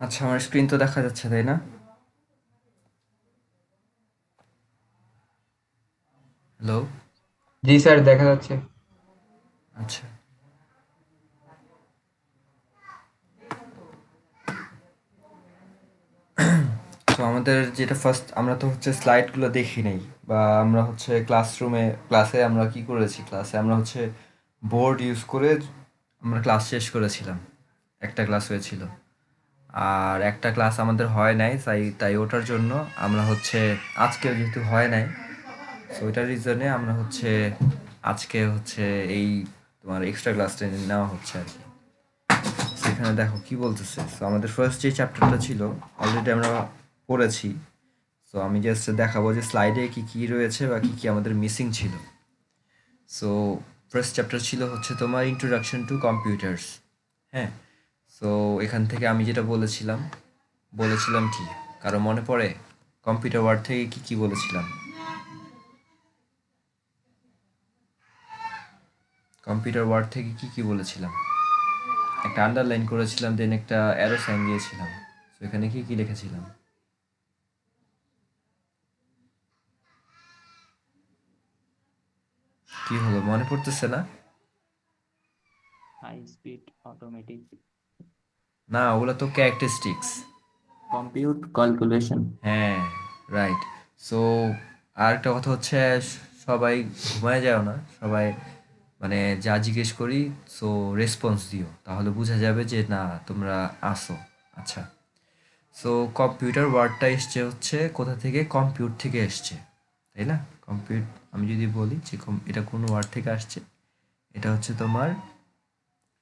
আচ্ছা, আমার স্ক্রিন তো দেখা যাচ্ছে, তাই না? হ্যালো? জি স্যার, দেখা যাচ্ছে। আচ্ছা। তো আমাদের যেটা ফার্স্ট, আমরা তো হচ্ছে স্লাইডগুলো দেখি নাই, বা আমরা হচ্ছে ক্লাসে আমরা কি করেছি, ক্লাসে আমরা হচ্ছে বোর্ড ইউজ করে আমরা ক্লাস শেষ করেছিলাম। একটা ক্লাস হয়েছিল, আর একটা ক্লাস আমাদের হয় নাই, তাই তাই ওটার জন্য আমরা হচ্ছে আজকে যেহেতু হয় নাই, তো ওইটার রিজনে আমরা হচ্ছে আজকে হচ্ছে এই তোমার এক্সট্রা ক্লাসটা নেওয়া হচ্ছে আর কি। সেখানে দেখো কি বলতেছে। সো আমাদের ফার্স্ট যে চ্যাপ্টারটা ছিল অলরেডি আমরা পড়েছি। সো আমি জাস্ট দেখাবো যে স্লাইডে কি কি রয়েছে বা কি কি আমাদের মিসিং ছিল। সো ফার্স্ট চ্যাপ্টার ছিল হচ্ছে তোমার ইন্ট্রোডাকশন টু কম্পিউটার্স। হ্যাঁ। সো এখান থেকে আমি যেটা বলেছিলাম, বলেছিলাম কি, কারো মনে পড়ে? কম্পিউটার ওয়ার্ড থেকে কি কি বলেছিলাম? কম্পিউটার ওয়ার্ড থেকে কি কি বলেছিলাম? একটা আন্ডারলাইন করেছিলাম, দেন একটা অ্যারো সাইন দিয়েছিলাম। তো এখানে কি কি লিখেছিলাম? কি হলো, মনে পড়তেছে না? হাই স্পিড অটোমেটিক না, ওগুলো তো ক্যারেক্টারিস্টিক্স। Compute calculation. হ্যাঁ, রাইট। সো আর একটা কথা হচ্ছে, সবাই ঘুমায় যাও না, সবাই মানে যা জিজ্ঞেস করি, সো রেসপন্স দিও, তাহলে বোঝা যাবে যে না, তোমরা আসো। আচ্ছা। সো কম্পিউটার ওয়ার্ডটা এসছে হচ্ছে কোথা থেকে? কম্পিউট থেকে এসছে, তাই না? কম্পিউট, আমি যদি বলি যে এটা কোন ওয়ার্ড থেকে আসছে, এটা হচ্ছে তোমার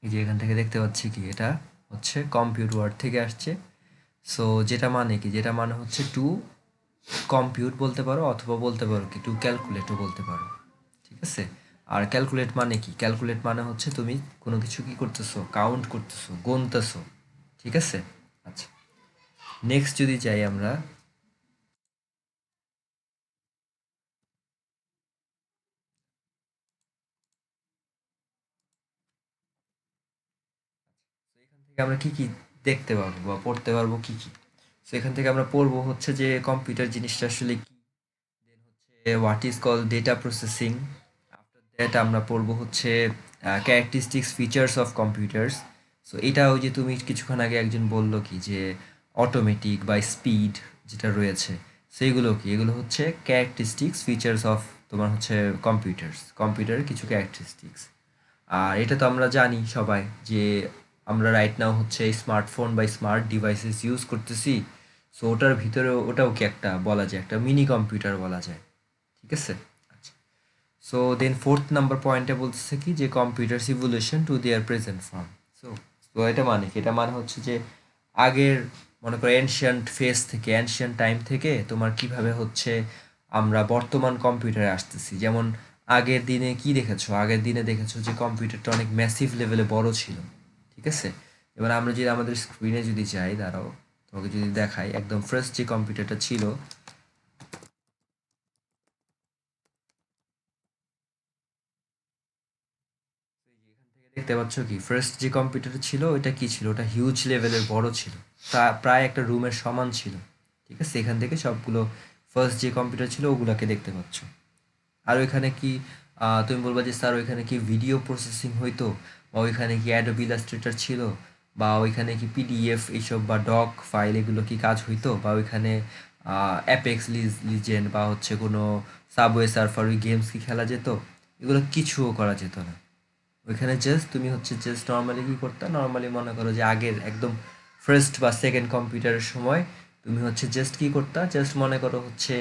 এই যে এখান থেকে দেখতে পাচ্ছি কি, এটা হচ্ছে কম্পিউট ওয়ার্ড থেকে আসছে। সো যেটা মানে কি, যেটা মানে হচ্ছে টু কম্পিউট বলতে পারো, অথবা বলতে পারো কি টু ক্যালকুলেটও বলতে পারো। ঠিক আছে? আর ক্যালকুলেট মানে কি? ক্যালকুলেট মানে হচ্ছে তুমি কোনো কিছু কি করতেছো, কাউন্ট করতেছো, গুনতেছো। ঠিক আছে? আচ্ছা, নেক্সট যদি যাই আমরা, তো এখান থেকে আমরা কি কি দেখতে পারবো বা পড়তে পারবো কি কি? তো এখান থেকে আমরা পড়বো হচ্ছে যে কম্পিউটার জিনিসটা আসলে কি, দেন হচ্ছে what is call data processing. After that আমরা পড়বো হচ্ছে characteristics features of computers. So এটা ওই যে তুমি কিছুক্ষণ আগে একজন বললো কি যে অটোমেটিক বা স্পিড যেটা রয়েছে, সেইগুলো কি? এগুলো হচ্ছে ক্যারেক্টারিস্টিক্স ফিচার্স অফ তোমার হচ্ছে কম্পিউটারের কিছু ক্যারেক্টারিস্টিক্স। আর এটা তো আমরা জানি সবাই যে আমরা রাইট নাও হচ্ছে স্মার্টফোন বা স্মার্ট ডিভাইসেস ইউজ করতেছি। সো ওটার ভিতরে ওটাও কি একটা বলা যায়, একটা মিনি কম্পিউটার বলা যায়। ঠিক আছে? আচ্ছা। সো দেন ফোর্থ নাম্বার পয়েন্টে বলতেছে কি যে computers evolution to their present form. So তো এটা মানে কি? এটা মানে হচ্ছে যে আগের, মনে করো এনশিয়ান্ট ফেজ থেকে, এনশিয়ান্ট টাইম থেকে তোমার কিভাবে হচ্ছে আমরা বর্তমান কম্পিউটারে আসতেছি। যেমন আগের দিনে কি দেখেছো? আগের দিনে দেখেছো যে কম্পিউটারটা অনেক ম্যাসিভ লেভেলে বড় ছিল। ঠিক আছে? এবার আমরা যদি আমাদের স্ক্রিনে যদি যাই, দাঁড়াও, তোমাকে যদি দেখাই একদম ফার্স্ট যে কম্পিউটারটা ছিল, দেখতে পাচ্ছ কি ফার্স্ট যে কম্পিউটার ছিল ওইটা কি ছিল? ওটা হিউজ লেভেলের বড় ছিল, তা প্রায় একটা রুমের সমান ছিল। ঠিক আছে? এখান থেকে সবগুলো ফার্স্ট যে কম্পিউটার ছিল ওগুলাকে দেখতে পাচ্ছ। আর ওইখানে কি তুমি বলবা যে স্যার ওইখানে কি ভিডিও প্রসেসিং হইতো, বা ওইখানে কি অ্যাডোবি ইলাস্ট্রেটর ছিল, বা ওইখানে কি পিডিএফ এইসব বা ডক ফাইল এগুলো কি কাজ হইতো, বা ওইখানে অ্যাপেক্স লিজেন্ড বা হচ্ছে কোনো সাবওয়ে সার্ফার ওই গেমস কি খেলা যেত? এগুলো কিছুও করা যেত না। ওইখানে জাস্ট তুমি হচ্ছে জাস্ট নর্মালি কী করতে, নর্মালি মনে করো যে আগের একদম ফার্স্ট বা সেকেন্ড কম্পিউটারের সময় তুমি হচ্ছে জাস্ট কী করতা, জাস্ট মনে করো হচ্ছে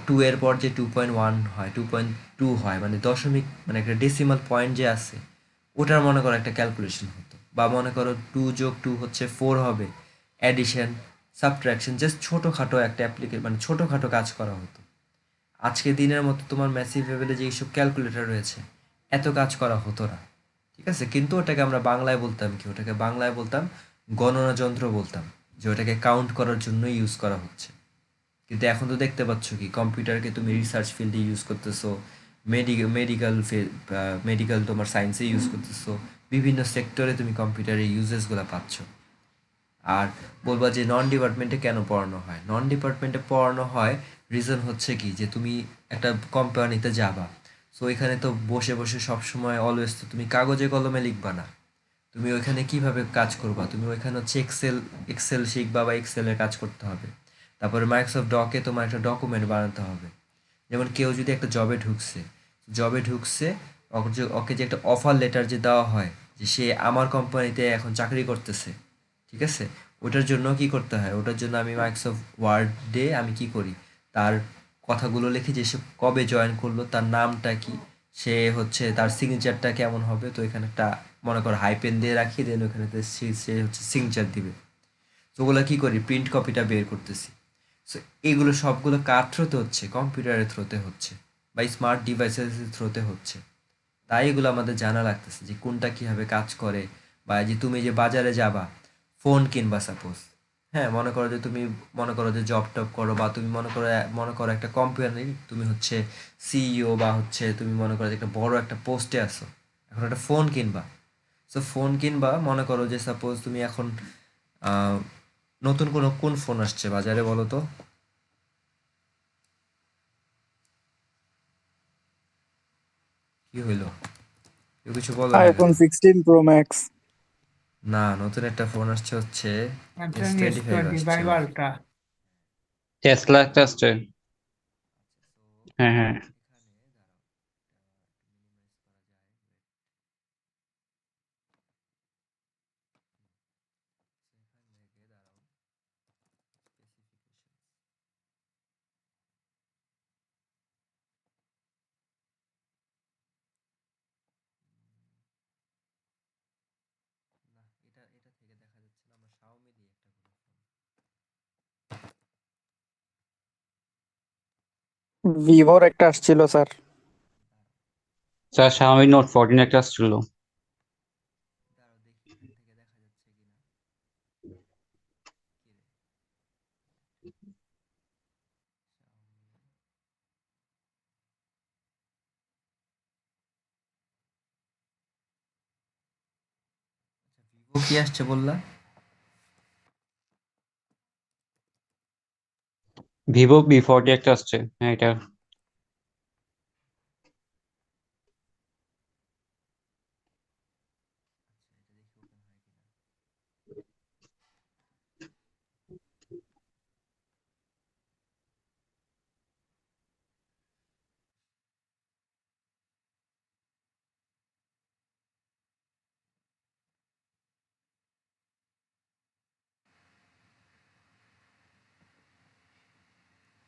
টু এর পর যে 2.1 হয়, 2.2 হয়, মানে দশমিক, মানে একটা ডেসিমাল পয়েন্ট যে আছে, ওটার মনে করো একটা ক্যালকুলেশন হতো। বা মনে করো 2+2 হচ্ছে 4 হবে, অ্যাডিশন, সাবট্রাকশন, জাস্ট ছোটোখাটো একটা মানে ছোটোখাটো কাজ করা হতো। আজকে দিনের মতো তোমার ম্যাসিভ লেভেলে যে এইসব ক্যালকুলেটর রয়েছে, এত কাজ করা হতো না। ঠিক আছে? কিন্তু ওটাকে আমরা বাংলায় বলতাম কি, ওটাকে বাংলায় বলতাম গণনা যন্ত্র বলতাম, যে ওটাকে কাউন্ট করার জন্য ইউজ করা হচ্ছে। কিন্তু এখন তো দেখতে পাচ্ছ কি কম্পিউটারকে তুমি রিসার্চ ফিল্ডে ইউজ করতেছো, মেডিকেল মেডিকেল তোমার সায়েন্সে ইউজ করতেছো, বিভিন্ন সেক্টরে তুমি কম্পিউটারের ইউজেসগুলো পাচ্ছ। আর বলবা যে নন ডিপার্টমেন্টে কেন পড়ানো হয়, নন ডিপার্টমেন্টে পড়ানো হয় রিজন হচ্ছে কি যে তুমি একটা কোম্পানিতে যাবা, সো এখানে তো বসে বসে সবসময় অলওয়েজ তো তুমি কাগজে কলমে লিখবা না, তুমি ওইখানে কিভাবে কাজ করবা, তুমি ওইখানে হচ্ছে এক্সেল শিখবা বা এক্সেলের কাজ করতে হবে। তারপরে মাইক্রোসফট ডকে তোমার একটা ডকুমেন্ট বানাতে হবে। যেমন কেউ যদি একটা জবে ঢুকছে, ওকে যে একটা অফার লেটার যে দেওয়া হয় যে সে আমার কোম্পানিতে এখন চাকরি করতেছে, ঠিক আছে, ওটার জন্য কি করতে হয়, ওটার জন্য আমি মাইক্রোসফট ওয়ার্ডে আমি কি করি, তার কথাগুলো লিখি যে সে কবে জয়েন করলো, তার নামটা কি, সে হচ্ছে তার সিগনেচারটা কেমন হবে, তো এখানে একটা মনে করো হাইপেন দিয়ে রাখি, দেন ওখানে সে হচ্ছে সিগনেচার দিবে। তো ওগুলো কি করি, প্রিন্ট কপিটা বের করতেছি। সো এগুলো সবগুলো কার থ্রোতে হচ্ছে, কম্পিউটারের থ্রোতে হচ্ছে বা স্মার্ট ডিভাইসের থ্রোতে হচ্ছে। তাই এগুলো আমাদের জানা লাগতেছে যে কোনটা কিভাবে কাজ করে। বা যে তুমি যে বাজারে যাবা ফোন কিনবা সাপোজ, হ্যাঁ মনে করো যে জব টব করো, বা তুমি মনে করো একটা কোম্পানি তুমি হচ্ছে সিইও, বা হচ্ছে তুমি মনে করো যে একটা বড় একটা পোস্টে আছো, এখন একটা ফোন কিনবা। সো ফোন কিনবা, মনে করো যে সাপোজ তুমি এখন আহ, নতুন কোন ফোন আসছে বাজারে বলো তো, কি হইলো, কেউ কিছু বলো না কেন? IPhone 16 pro max. না, নতুন একটা ফোন আসছে হচ্ছে স্যামসাং এস S25 টোয়েন্টি আসছে। Five ultra. টেসলা একটা আসছে। হ্যাঁ হ্যাঁ। এটা থেকে দেখা যাচ্ছে না, আমরা Xiaomi দিয়ে একটা কোনো ফোন। ভিভোর একটা আসছিল স্যার। স্যার Xiaomi নোট 14 একটা আসছিল। দাঁড়াও দেখি এখান থেকে দেখা যাচ্ছে কিনা। কি রে? Xiaomi। আচ্ছা, ভিভো কি আসছে বললা? ভিভো V40 একটা আসছে, হ্যাঁ এটা। আচ্ছা, এটা দেখি ওপেন হয় কিনা।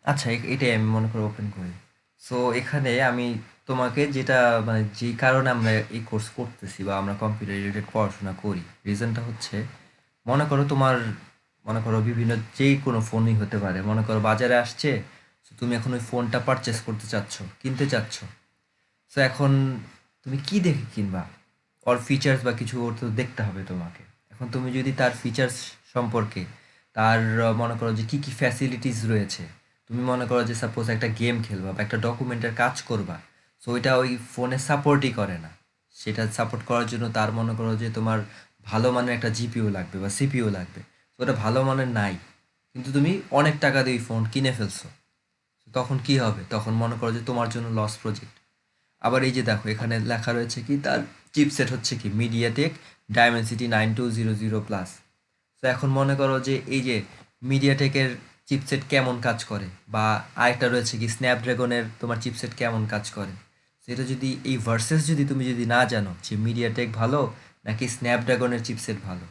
আচ্ছা, এটাই আমি মনে করি ওপেন করি। সো এখানে আমি তোমাকে যেটা মানে যেই কারণে আমরা এই কোর্স করতেছি বা আমরা কম্পিউটার রিলেটেড পড়াশোনা করি, রিজনটা হচ্ছে মনে করো তোমার, মনে করো বিভিন্ন যেই কোনো ফোনই হতে পারে, মনে করো বাজারে আসছে, so তুমি এখন ওই ফোনটা পারচেস করতে চাচ্ছ, কিনতে চাচ্ছ। সো এখন তুমি কি দেখে কিনবা, ওর ফিচার্স বা কিছু ওর তো দেখতে হবে তোমাকে। এখন তুমি যদি তার ফিচার্স সম্পর্কে, তার মনে করো যে কি কি ফ্যাসিলিটিস রয়েছে, তুমি মনে করো যে সাপোজ একটা গেম খেলবা বা একটা ডকুমেন্টের কাজ করবা, সো ওইটা ওই ফোনে সাপোর্টই করে না। সেটা সাপোর্ট করার জন্য তার মনে করো যে তোমার ভালো মানের একটা জিপিইউ লাগবে বা সিপিইউ লাগবে, তো ওটা ভালো মানের নাই, কিন্তু তুমি অনেক টাকা দিয়ে ওই ফোন কিনে ফেলছো। তখন কি হবে, তখন মনে করো যে তোমার জন্য লস প্রজেক্ট। আবার এই যে দেখো এখানে লেখা রয়েছে কি, তার চিপসেট হচ্ছে কি মিডিয়াটেক ডায়মেনসিটি 9200 প্লাস। তো এখন মনে করো যে এই যে মিডিয়াটেকের চিপসেট কেমন কাজ করে, বা আরেকটা রয়েছে কি স্ন্যাপড্রাগনের তোমার চিপসেট কেমন কাজ করে, সেটা যদি এই ভার্সেস যদি তুমি যদি না জানো যে মিডিয়াটেক ভালো নাকি স্ন্যাপড্রাগনের চিপসেট ভালো,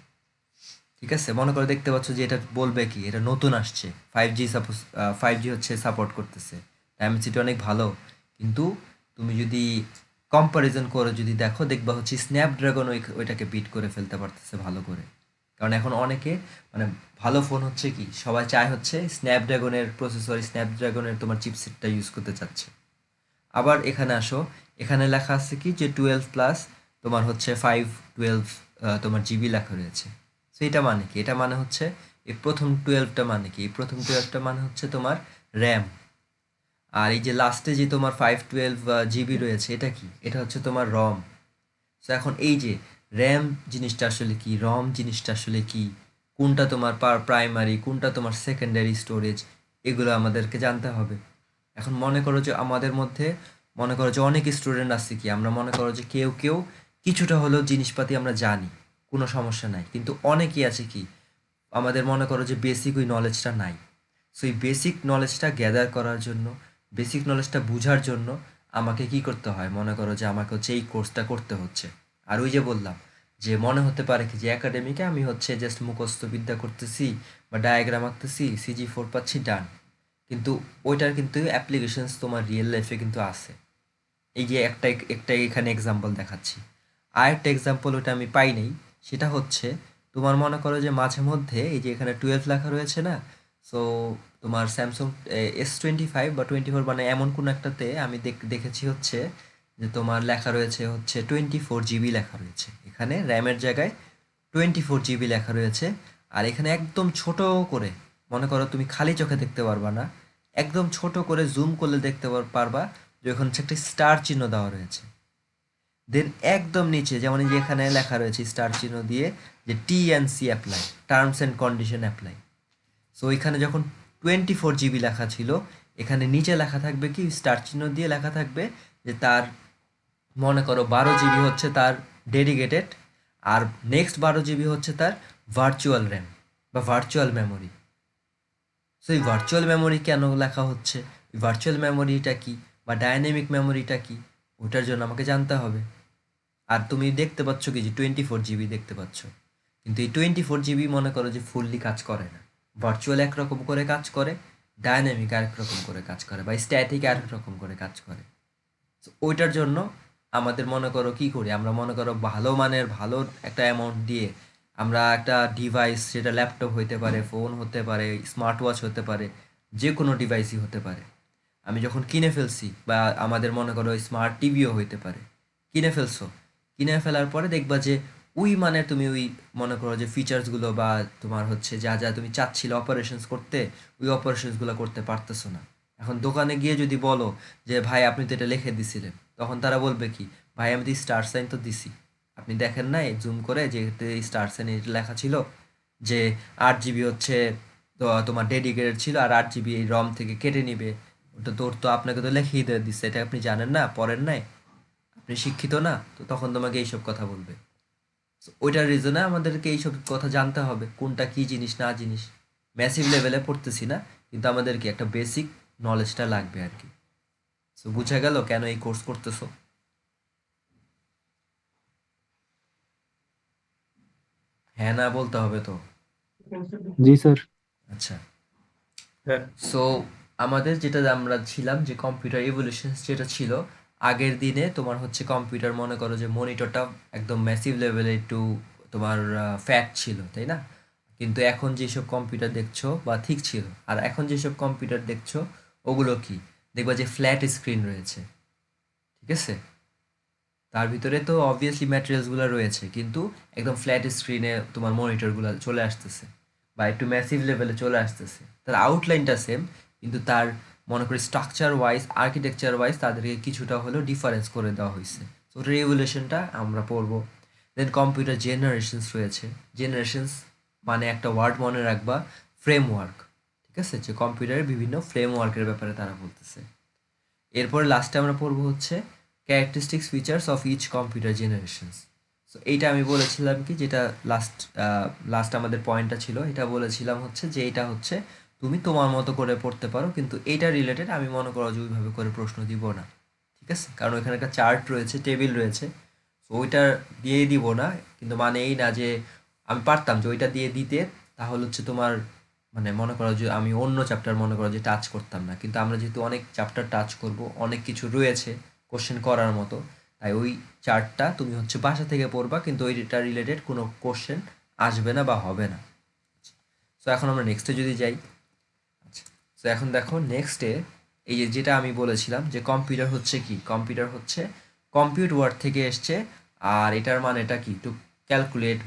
ঠিক আছে, মনে করো দেখতে পাচ্ছ যে এটা বলবে কি এটা নতুন আসছে 5G, সাপোজ 5G হচ্ছে সাপোর্ট করতেছে, ডায়মেনসিটি অনেক ভালো, কিন্তু তুমি যদি কম্পারিজন করে যদি দেখো, দেখবা হচ্ছে স্ন্যাপড্রাগন ওইটাকে বিট করে ফেলতে পারতেছে ভালো করে। কারণ এখন অনেকে মানে ভালো ফোন হচ্ছে কি সবাই চায় হচ্ছে স্ন্যাপড্রাগনের প্রসেসর, স্ন্যাপড্রাগনের তোমার চিপসেটটা ইউজ করতে চাচ্ছে। আবার এখানে আসো, এখানে লেখা আছে কি যে 12 প্লাস, তোমার হচ্ছে 512 তোমার জিবি লেখা রয়েছে। তো এটা মানে কি, এটা মানে হচ্ছে এই প্রথম 12টা মানে কি, এই প্রথম 12টা মানে হচ্ছে তোমার র্যাম। আর এই যে লাস্টে যে তোমার 512 জিবি রয়েছে এটা কি, এটা হচ্ছে তোমার রম। তো এখন এই যে র্যাম জিনিসটা আসলে কি, রম জিনিসটা আসলে কি, কোনটা তোমার প্রাইমারি, কোনটা তোমার সেকেন্ডারি স্টোরেজ, এগুলো আমাদেরকে জানতে হবে। এখন মনে করো যে আমাদের মধ্যে মনে করো যে অনেক স্টুডেন্ট আছে কি, আমরা মনে করো যে কেউ কেউ কিছুটা হলেও জিনিসপাতি আমরা জানি, কোনো সমস্যা নাই, কিন্তু অনেকেই আছে কি আমাদের মনে করো যে বেসিক ওই নলেজটা নাই। সো এই বেসিক নলেজটা গ্যাদার করার জন্য, বেসিক নলেজটা বোঝার জন্য আমাকে কি করতে হয়, মনে করো যে আমাকে হচ্ছে এই কোর্সটা করতে হচ্ছে। আর ওই যে বললাম যে মনে হতে পারে কি যে একাডেমিকে আমি হচ্ছে জাস্ট মুখস্থ বিদ্যা করতেছি বা ডায়াগ্রাম আঁকতেছি, CG4 পাচ্ছি, ডান। কিন্তু ওইটার কিন্তু অ্যাপ্লিকেশনস তোমার রিয়েল লাইফে কিন্তু আছে। এই যে একটা একটা এখানে এক্সাম্পল দেখাচ্ছি, আর একটা এক্সাম্পল ওটা আমি পাই নাই। সেটা হচ্ছে তোমার মনে করো যে মাঝে মধ্যে এই যে এখানে 12 লেখা রয়েছে না, সো তোমার স্যামসাং S25 বা 24 মানে এমন কোনো একটাতে আমি দেখেছি হচ্ছে যে তোমার লেখা রয়েছে হচ্ছে 24 GB লেখা রয়েছে, এখানে র্যামের জায়গায় 24 GB লেখা রয়েছে। আর এখানে একদম ছোট করে, মনে করো তুমি খালি চোখে দেখতে পারবা না, একদম ছোট করে জুম করলে দেখতে পারবা যে ওখানে হচ্ছে একটা স্টার চিহ্ন দেওয়া রয়েছে। দেন একদম নিচে যেমন এই যে এখানে লেখা রয়েছে স্টার চিহ্ন দিয়ে যে TNC apply, terms and condition apply. So এখানে যখন 24 GB লেখা ছিল, এখানে নিচে লেখা থাকবে কি স্টার চিহ্ন দিয়ে লেখা থাকবে যে তার মনে করো 12 GB হচ্ছে তার ডেডিকেটেড, আর নেক্সট 12 GB হচ্ছে তার ভার্চুয়াল র্যাম বা ভার্চুয়াল মেমোরি। সো এই ভার্চুয়াল মেমোরি কেন লেখা হচ্ছে, ভার্চুয়াল মেমোরিটা কি বা ডাইনামিক মেমোরিটা কি, ওটার জন্য আমাকে জানতে হবে। আর তুমি দেখতে পাচ্ছ কি যে 24 GB দেখতে পাচ্ছ, কিন্তু এই 24 GB মনে করো যে ফুললি কাজ করে না। ভার্চুয়াল একরকম করে কাজ করে, ডাইনামিক আরেক রকম করে কাজ করে, বা স্ট্যাটিক আরেক রকম করে কাজ করে। তো ওইটার জন্য আমাদের মনে করো কি করি, আমরা মনে করো ভালো মানের ভালো একটা অ্যামাউন্ট দিয়ে আমরা একটা ডিভাইস, সেটা ল্যাপটপ হতে পারে, ফোন হতে পারে, স্মার্ট ওয়াচ হতে পারে, যে কোনো ডিভাইসই হতে পারে, আমি যখন কিনে ফেলছি, বা আমাদের মনে করো স্মার্ট টিভিও হইতে পারে, কিনে ফেলছো, কিনে ফেলার পরে দেখবা যে ওই মানে তুমি ওই মনে করো যে ফিচার্সগুলো বা তোমার হচ্ছে যা যা তুমি চাচ্ছিলে অপারেশনস করতে, ওই অপারেশনসগুলো করতে পারতেছো না। এখন দোকানে গিয়ে যদি বলো যে ভাই আপনি তো এটা লিখে দিছিলেন, তখন তারা বলবে কি, ভাই আমি তো স্টার সাইন তো দিছি, আপনি দেখেন নাই জুম করে যে স্টার সাইন এটা লেখা ছিল যে 8 GB হচ্ছে তো তোমার ডেডিকেটেড ছিল, আর 8 GB এই রম থেকে কেটে নিবে। ওটা তোর তো আপনাকে তো লিখিয়ে দিয়ে দিচ্ছে, এটা আপনি জানেন না, পড়েন নাই, আপনি শিক্ষিত না, তো তখন তোমাকে এইসব কথা বলবে। So, ওইটার রিজনে আমাদেরকে এইসব কথা জানতে হবে, কোনটা কি জিনিস না জিনিস। ম্যাসিভ লেভেলে পড়তেছি না, কিন্তু আমাদেরকে একটা বেসিক নলেজটা লাগবে আর কি। সো বুঝা গেল কেন এই কোর্স করতেছো? হ্যাঁ না বলতে হবে তো। জি স্যার। আচ্ছা, হ্যাঁ। সো আমাদের যেটা আমরা ছিলাম যে কম্পিউটার ইভলিউশন যেটা ছিল আগের দিনে, তোমার হচ্ছে কম্পিউটার মনে করো যে মনিটরটা একদম ম্যাসিভ লেভেলে একটু তোমার ফ্যাট ছিল, তাই না? কিন্তু এখন যেসব কম্পিউটার দেখছো বা ঠিক ছিল, আর এখন যেসব কম্পিউটার দেখছো ওগুলো কি, দেখবা যে ফ্ল্যাট স্ক্রিন রয়েছে, ঠিক আছে? তার ভিতরে তো অবভিয়াসলি ম্যাটেরিয়ালসগুলো রয়েছে, কিন্তু একদম ফ্ল্যাট স্ক্রিনে তোমার মনিটরগুলো চলে আসতেছে বা একটু ম্যাসিভ লেভেলে চলে আসতেছে। তার আউটলাইনটা সেম, কিন্তু তার মনে করি স্ট্রাকচার ওয়াইজ, আর্কিটেকচার ওয়াইজ তাদেরকে কিছুটা হলেও ডিফারেন্স করে দেওয়া হয়েছে। তো ওটার রেগুলেশনটা আমরা পড়বো। দেন কম্পিউটার জেনারেশনস রয়েছে। জেনারেশনস মানে একটা ওয়ার্ড মনে রাখবা, ফ্রেমওয়ার্ক, ঠিক আছে? যে কম্পিউটারের বিভিন্ন ফ্রেমওয়ার্কের ব্যাপারে তারা বলতেছে। এরপরে লাস্টে আমরা পড়বো হচ্ছে characteristics features of each computer generations. So এইটা আমি বলেছিলাম কি, যেটা লাস্ট আমাদের পয়েন্টটা ছিল, এটা বলেছিলাম হচ্ছে যে এটা হচ্ছে তুমি তোমার মতো করে পড়তে পারো, কিন্তু এইটা রিলেটেড আমি মনে করো যে ওইভাবে করে প্রশ্ন দিব না, ঠিক আছে? কারণ ওইখানে একটা চার্ট রয়েছে, টেবিল রয়েছে, তো ওইটা দিয়েই দিব না, কিন্তু মানে এই না যে আমি পারতাম যে ওইটা দিয়ে দিতে, তাহলে হচ্ছে তোমার মানে মনে করো যে আমি অন্য চ্যাপ্টার মনে করো যে টাচ করতাম না, কিন্তু আমরা যেহেতু অনেক চ্যাপ্টার টাচ করব, অনেক কিছু রয়েছে কোশ্চেন করার মতো, তাই ওই চার্টটা তুমি হচ্ছে বাসা থেকে পড়বা, কিন্তু ওইটা রিলেটেড কোনো কোশ্চেন আসবে না বা হবে না। সো এখন আমরা নেক্সটে যদি যাই, আচ্ছা, সো এখন দেখো নেক্সটে এই যে যেটা আমি বলেছিলাম যে কম্পিউটার হচ্ছে কি, কম্পিউটার হচ্ছে কম্পিউট ওয়ার্ড থেকে এসছে, আর এটার মানেটা কি, টু ক্যালকুলেট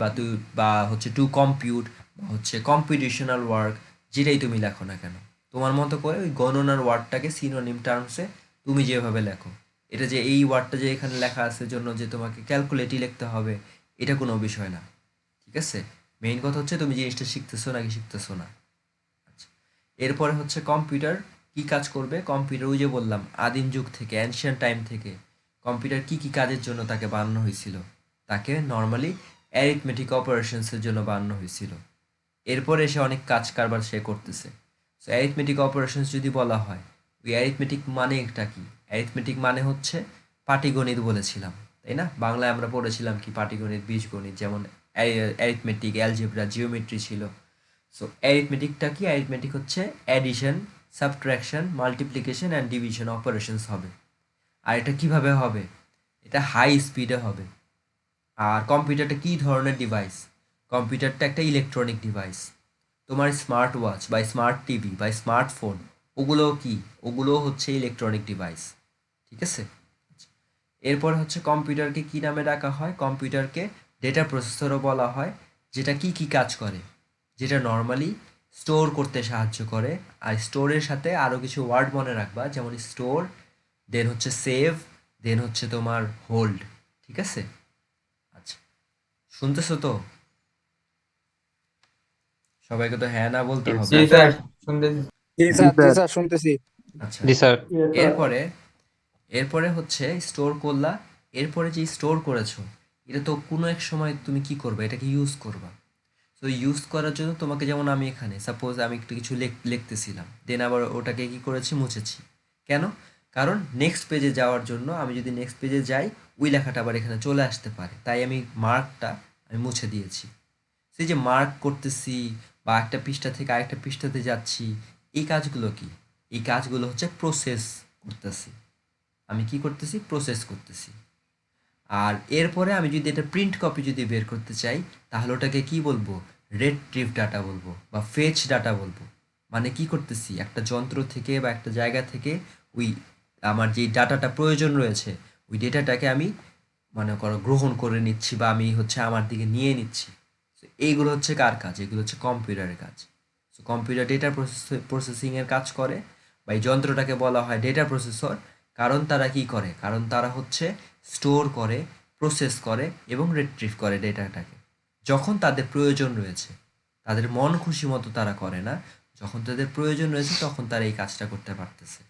বা হচ্ছে টু কম্পিউট বা হচ্ছে কম্পিটিশনাল ওয়ার্ক, যেটাই তুমি লেখো না কেন তোমার মতো করে ওই গণনার ওয়ার্ডটাকে সিনোনিম টার্মসে তুমি যেভাবে লেখো। এটা যে এই ওয়ার্ডটা যে এখানে লেখা আছে জন্য যে তোমাকে ক্যালকুলেটই লিখতে হবে, এটা কোনো বিষয় না, ঠিক আছে? মেইন কথা হচ্ছে তুমি জিনিসটা শিখতেছো নাকি শিখতেছো না। আচ্ছা, এরপরে হচ্ছে কম্পিউটার কি কাজ করবে। কম্পিউটার ওই যে বললাম আদিম যুগ থেকে, অ্যানশিয়ান্ট টাইম থেকে কম্পিউটার কি কি কাজের জন্য তাকে বানানো হয়েছিল। তাকে নর্মালি অ্যারিথমেটিক অপারেশনসের জন্য বানানো হয়েছিল। এরপরে এসে অনেক কাজ কারবার সে করতেছে। সো অ্যারিথমেটিক অপারেশনস যদি বলা হয়, ওই অ্যারিথমেটিক মানে একটা কি? অ্যারিথমেটিক মানে হচ্ছে পাটিগণিত বলেছিলাম, তাই না? বাংলায় আমরা পড়েছিলাম কি পাটিগণিত, বীজগণিত, যেমন অ্যারিথমেটিক, অ্যালজেব্রা, জিওমেট্রি ছিল। সো অ্যারিথমেটিকটা কি? অ্যারিথমেটিক হচ্ছে addition, subtraction, multiplication and division operations হবে। আর এটা কিভাবে হবে? এটা হাই স্পিডে হবে। আর কম্পিউটারটা কী ধরনের ডিভাইস? কম্পিউটারটা একটা ইলেকট্রনিক ডিভাইস। তোমার স্মার্ট ওয়াচ বা স্মার্ট টিভি বা স্মার্টফোন, ওগুলোও কি? ওগুলোও হচ্ছে ইলেকট্রনিক ডিভাইস। ঠিক আছে? এরপর হচ্ছে কম্পিউটারকে কি নামে ডাকা হয়? কম্পিউটারকে ডেটা প্রসেসরও বলা হয়। যেটা কি কি কাজ করে? যেটা নর্মালি স্টোর করতে সাহায্য করে। আর স্টোরের সাথে আরও কিছু ওয়ার্ড মনে রাখবা, যেমন স্টোর, দেন হচ্ছে সেভ, দেন হচ্ছে তোমার হোল্ড। ঠিক আছে? আচ্ছা, শুনতেছো তো? সবাইকে তো হ্যাঁ না বলতে Yes. হবে। জি স্যার, শুনতেছি। জি স্যার শুনতেছি। আচ্ছা, জি স্যার। এরপরে এরপরে হচ্ছে স্টোর করলা। এরপরে যে স্টোর করেছো, এটা তো কোনো এক সময় তুমি কি করবে? এটাকে ইউজ করবা। তো ইউজ করার জন্য তোমাকে, যেমন আমি এখানে সাপোজ আমি একটু কিছু লিখতেছিলাম, দেন আবার ওটাকে কি করেছি? মুছেছি। কেন? কারণ নেক্সট পেজে যাওয়ার জন্য আমি যদি নেক্সট পেজে যাই, ওই লেখাটা আবার এখানে চলে আসতে পারে, তাই আমি মার্কটা আমি মুছে দিয়েছি। সেই যে মার্ক করতেছি বা একটা পৃষ্ঠা থেকে আরেকটা পৃষ্ঠাতে যাচ্ছি, এই কাজগুলো কি? এই কাজগুলো হচ্ছে প্রসেস করতেছি। আমি কি করতেছি? প্রসেস করতেছি। আর এরপরে আমি যদি এটা প্রিন্ট কপি যদি বের করতে চাই, তাহলে ওটাকে কি বলবো? রিট্রিভ ডাটা বলবো বা ফেচ ডাটা বলবো। মানে কি করতেছি? একটা যন্ত্র থেকে বা একটা জায়গা থেকে ওই আমার যেই ডাটাটা প্রয়োজন রয়েছে, ওই ডেটাটাকে আমি মনে করো গ্রহণ করে নিচ্ছি বা আমি হচ্ছে আমার দিকে নিয়ে নিচ্ছি। So, এইগুলো হচ্ছে কার কাজ? এগুলো হচ্ছে কম্পিউটারের কাজ। সো কম্পিউটার ডেটা প্রসেসিংয়ের কাজ করে, বা এই যন্ত্রটাকে বলা হয় ডেটা প্রসেসর। কারণ তারা কি করে? কারণ তারা হচ্ছে স্টোর করে, প্রসেস করে এবং রিট্রিভ করে ডেটাটাকে যখন তাদের প্রয়োজন রয়েছে। তাদের মন খুশি মতো তারা করে না, যখন তাদের প্রয়োজন রয়েছে তখন তারা এই কাজটা করতে পারতেছে।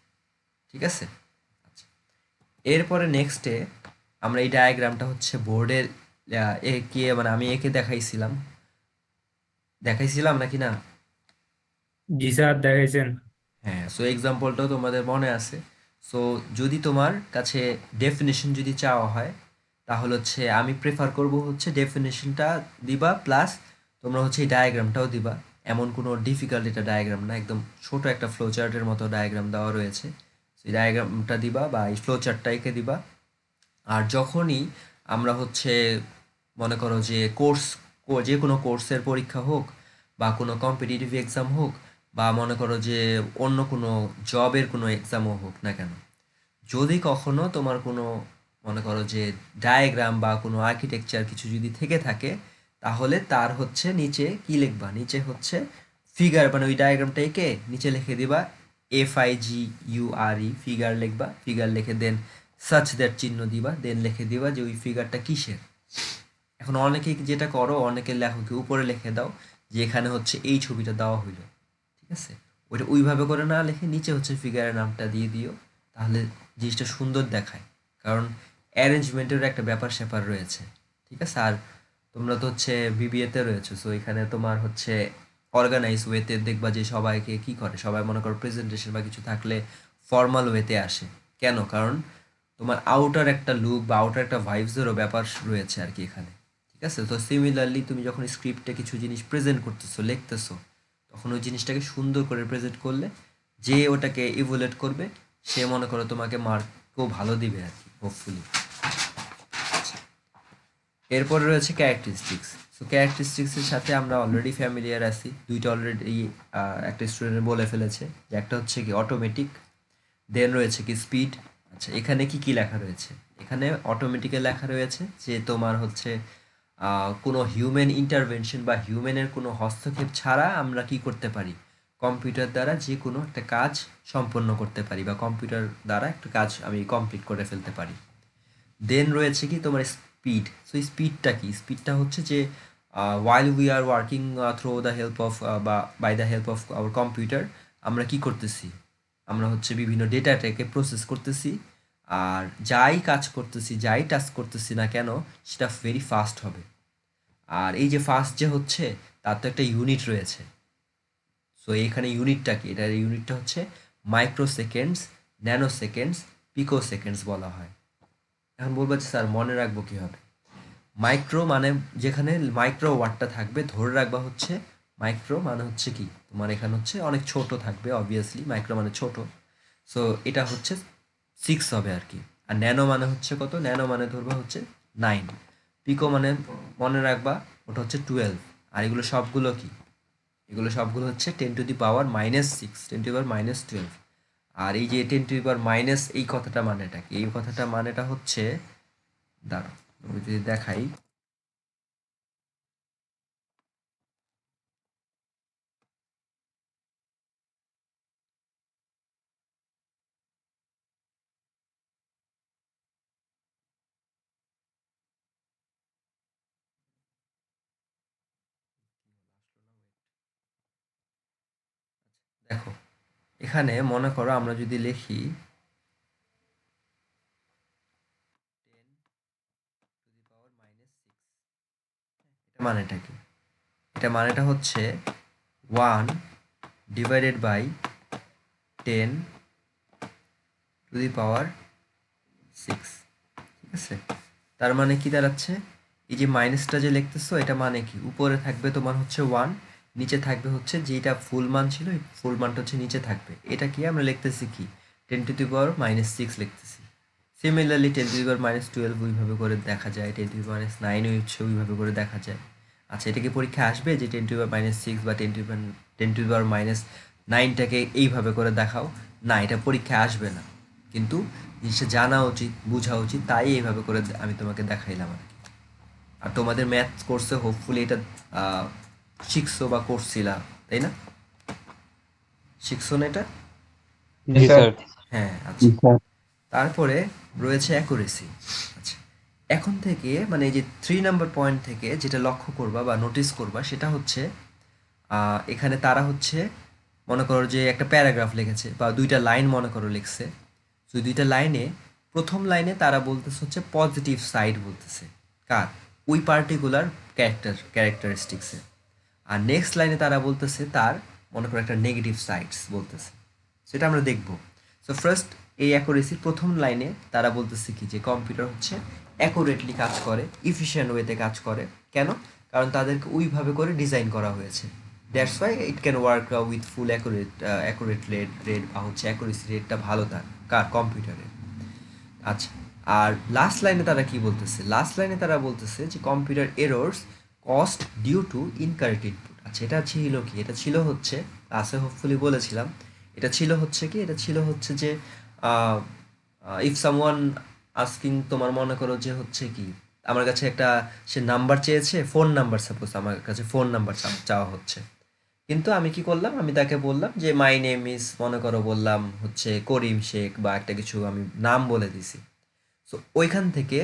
ঠিক আছে? আচ্ছা, এরপরে নেক্সটে আমরা এই ডায়াগ্রামটা হচ্ছে বোর্ডের এঁকে, মানে আমি এঁকে দেখাইছিলাম নাকি না? জি স্যার দেখাইছেন। হ্যাঁ, সো এক্সাম্পলটাও তোমাদের মনে আছে। সো যদি তোমার কাছে ডেফিনেশন যদি চাওয়া হয়, তাহলে হচ্ছে আমি প্রেফার করব হচ্ছে ডেফিনেশনটা দিবা, প্লাস তোমরা হচ্ছে এই ডায়াগ্রামটাও দিবা। এমন কোনো ডিফিকাল্ট এটা ডায়াগ্রাম না, একদম ছোট একটা ফ্লো চার্টের মতো ডায়াগ্রাম দেওয়া রয়েছে। সেই ডায়াগ্রামটা দিবা বা এই ফ্লো চার্টটা এঁকে দিবা। আর যখনই আমরা হচ্ছে মনে করো যে যে কোনো কোর্সের পরীক্ষা হোক বা কোনো কম্পিটিটিভ এক্সাম হোক, বা মনে করো যে অন্য কোনো জবের কোনো এক্সামও হোক না কেন, যদি কখনো তোমার কোনো মনে করো যে ডায়াগ্রাম বা কোনো আর্কিটেকচার কিছু যদি থেকে থাকে, তাহলে তার হচ্ছে নিচে কি লিখবা? নিচে হচ্ছে ফিগার, মানে ওই ডায়াগ্রামটা এঁকে নিচে লিখে দিবা FIGURE, ফিগার লিখবা। ফিগার লিখে দেন সাচ দ্যাট চিহ্ন দিবা, দেন লিখে দিবা যে ওই ফিগারটা কিসের। এখন অনেকে যেটা করো, অনেকে লেখকে উপরে লিখে দাও যে এখানে হচ্ছে এই ছবিটা দেওয়া হইলো। ঠিক আছে? ওইটা ওইভাবে করে না লিখে নিচে হচ্ছে ফিগারের নামটা দিয়ে দিও, তাহলে জিনিসটা সুন্দর দেখায়। কারণ অ্যারেঞ্জমেন্টের একটা ব্যাপার স্যাপার রয়েছে। ঠিক আছে? আর তোমরা তো হচ্ছে বিবিএতে রয়েছে, সো এখানে তোমার হচ্ছে অর্গানাইজ ওয়েতে দেখবা যে সবাইকে কি করে, সবাই মনে করো প্রেজেন্টেশন বা কিছু থাকলে ফর্মাল ওয়েতে আসে। কেন? কারণ তোমার আউটার একটা লুক বা আউটার একটা ভাইবসেরও ব্যাপার রয়েছে আর কি এখানে। ঠিক আছে? তো সিমিলারলি তুমি যখন স্ক্রিপ্টে কিছু জিনিস প্রেজেন্ট করতেছো, লিখতেছো, তখন ওই জিনিসটাকে সুন্দর করে প্রেজেন্ট করলে যে ওটাকে ইভ্যালুয়েট করবে, সে মনে করো তোমাকে মার্কও ভালো দিবে আর কি, হোপফুলি। এরপরে রয়েছে ক্যারেক্টারিস্টিক্স। সো ক্যারেক্টারিস্টিক্সের সাথে আমরা অলরেডি ফ্যামিলিয়ার আছি, দুইটা অলরেডি একটা স্টুডেন্ট বলে ফেলেছে, যে একটা হচ্ছে কি অটোমেটিক, দেন রয়েছে কি স্পিড। আচ্ছা, এখানে কি কি লেখা রয়েছে? এখানে অটোমেটিকে লেখা রয়েছে যে তোমার হচ্ছে কোনো হিউম্যান ইন্টারভেনশন বা হিউম্যানের কোনো হস্তক্ষেপ ছাড়া আমরা কি করতে পারি? কম্পিউটার দ্বারা যে কোনো একটা কাজ সম্পন্ন করতে পারি, বা কম্পিউটার দ্বারা একটা কাজ আমি কমপ্লিট করে ফেলতে পারি। দেন রয়েছে কি তোমার স্পিড। সো স্পিডটা কি? স্পিডটা হচ্ছে যে while we are working through the help of বা by the help of our computer আমরা কি করতেছি, আমরা হচ্ছে বিভিন্ন ডেটাটাকে প্রসেস করতেছি, আর যাই কাজ করতেছি যাই টাস্ক করতেছি না কেন সেটা ভেরি ফাস্ট হবে। আর এই যে ফাস্ট যে হচ্ছে তার তো একটা ইউনিট রয়েছে। সো এইখানে ইউনিটটা কি, এটার ইউনিটটা হচ্ছে মাইক্রো সেকেন্ডস, ন্যানো সেকেন্ডস, পিকো সেকেন্ডস বলা হয়। এখন বলবো যে স্যার মনে রাখবো কীভাবে? মাইক্রো মানে যেখানে মাইক্রো ওয়াটটা থাকবে ধরে রাখবা হচ্ছে মাইক্রো মানে হচ্ছে কি তোমার এখানে হচ্ছে অনেক ছোট থাকবে, অবভিয়াসলি মাইক্রো মানে ছোট। সো এটা হচ্ছে 6 হবে আর কি। আর ন্যানো মানে হচ্ছে কত, ন্যানো মানে ধরবা হচ্ছে 9। পিকো মানে মনে রাখবা ওটা হচ্ছে 12। আর এগুলো সবগুলো কি, এগুলো সবগুলো হচ্ছে 10⁻⁻6, 10⁻⁻12। আর এই যে 10⁻⁻, এই কথাটা মানেটা কি, এই কথাটা মানেটা হচ্ছে, দাঁড়াও আমি যদি দেখাই, দেখো এখানে মনে করো আমরা যদি লিখি 10⁻⁻6, এটা মানেটা কি, এটা মানেটা হচ্ছে 1/10⁻⁶, ঠিক আছে? তার মানে কি দাঁড়াচ্ছে, এই যে মাইনাসটা যে লিখতেছো এটা মানে কি, উপরে থাকবে তোমার হচ্ছে 1, নিচে থাকবে হচ্ছে যেটা ফুল মান ছিল এই ফুল মানটা হচ্ছে নিচে থাকবে। এটা কি আমরা লিখতেছি কি 10⁻⁻6 লিখতেছি। সিমিলারলি 10⁻⁻12 ওইভাবে করে দেখা যায়, 10⁻⁹ হচ্ছে ওইভাবে করে দেখা যায়। আচ্ছা এটা কি পরীক্ষা আসবে যে 10⁻⁻6 বা 10⁻⁹টাকে এইভাবে করে দেখাও? না, এটা পরীক্ষা আসবে না, কিন্তু জিনিসটা জানা উচিত, বোঝা উচিত, তাই এইভাবে করে আমি তোমাকে দেখাইলাম আর কি। আর তোমাদের ম্যাথ কোর্সে হোপফুলি এটা শিখছো বা করছিলা, তাই না? শিখছো না এটা? জি জি স্যার। স্যার। হ্যাঁ আচ্ছা। তারপরে রয়েছে অ্যাকুরেসি। আচ্ছা, এখন থেকে মানে এই যে 3 নাম্বার পয়েন্ট থেকে যেটা লক্ষ্য করবা বা নোটিস করবা সেটা হচ্ছে এখানে তারা হচ্ছে মনে করো যে একটা প্যারাগ্রাফ লিখেছে বা দুইটা লাইন মনে করো লিখছে। তো দুইটা লাইনে প্রথম লাইনে তারা বলতেছে হচ্ছে পজিটিভ সাইড বলতেছে কার, ওই পার্টিকুলার ক্যারেক্টারিস্টিক্সে। আর নেক্সট লাইনে তারা বলতেছে তার মনে করো একটা নেগেটিভ সাইডস বলতেছে, সেটা আমরা দেখব। সো ফার্স্ট এই অ্যাকুরেসির প্রথম লাইনে তারা বলতেছে কি যে কম্পিউটার হচ্ছে অ্যাকুরেটলি কাজ করে, ইফিশিয়েন্ট ওয়েতে কাজ করে। কেন? কারণ তাদেরকে ওইভাবে করে ডিজাইন করা হয়েছে। That's why it can work with full accurate rate বা হচ্ছে অ্যাকুরেসি রেটটা ভালো তার কার, কম্পিউটারের। আচ্ছা, আর লাস্ট লাইনে তারা কি বলতেছে, লাস্ট লাইনে তারা বলতেছে যে computer errors caused due to incorrect input. আচ্ছা এটা ছিল কি, এটা ছিল হচ্ছে ক্লাসে হোপফুলি বলেছিলাম, এটা ছিল হচ্ছে কি, এটা ছিল হচ্ছে যে ইফ সামওয়ান আস্কিং, তোমার মনে করো যে হচ্ছে কি আমার কাছে একটা সে নাম্বার চেয়েছে, ফোন নাম্বার, সাপোজ আমার কাছে ফোন নাম্বার চাওয়া হচ্ছে, কিন্তু আমি কি করলাম, আমি তাকে বললাম যে মাই নেম ইজ, মনে করো বললাম হচ্ছে করিম শেখ বা একটা কিছু আমি নাম বলে দিছি। সো ওইখান থেকে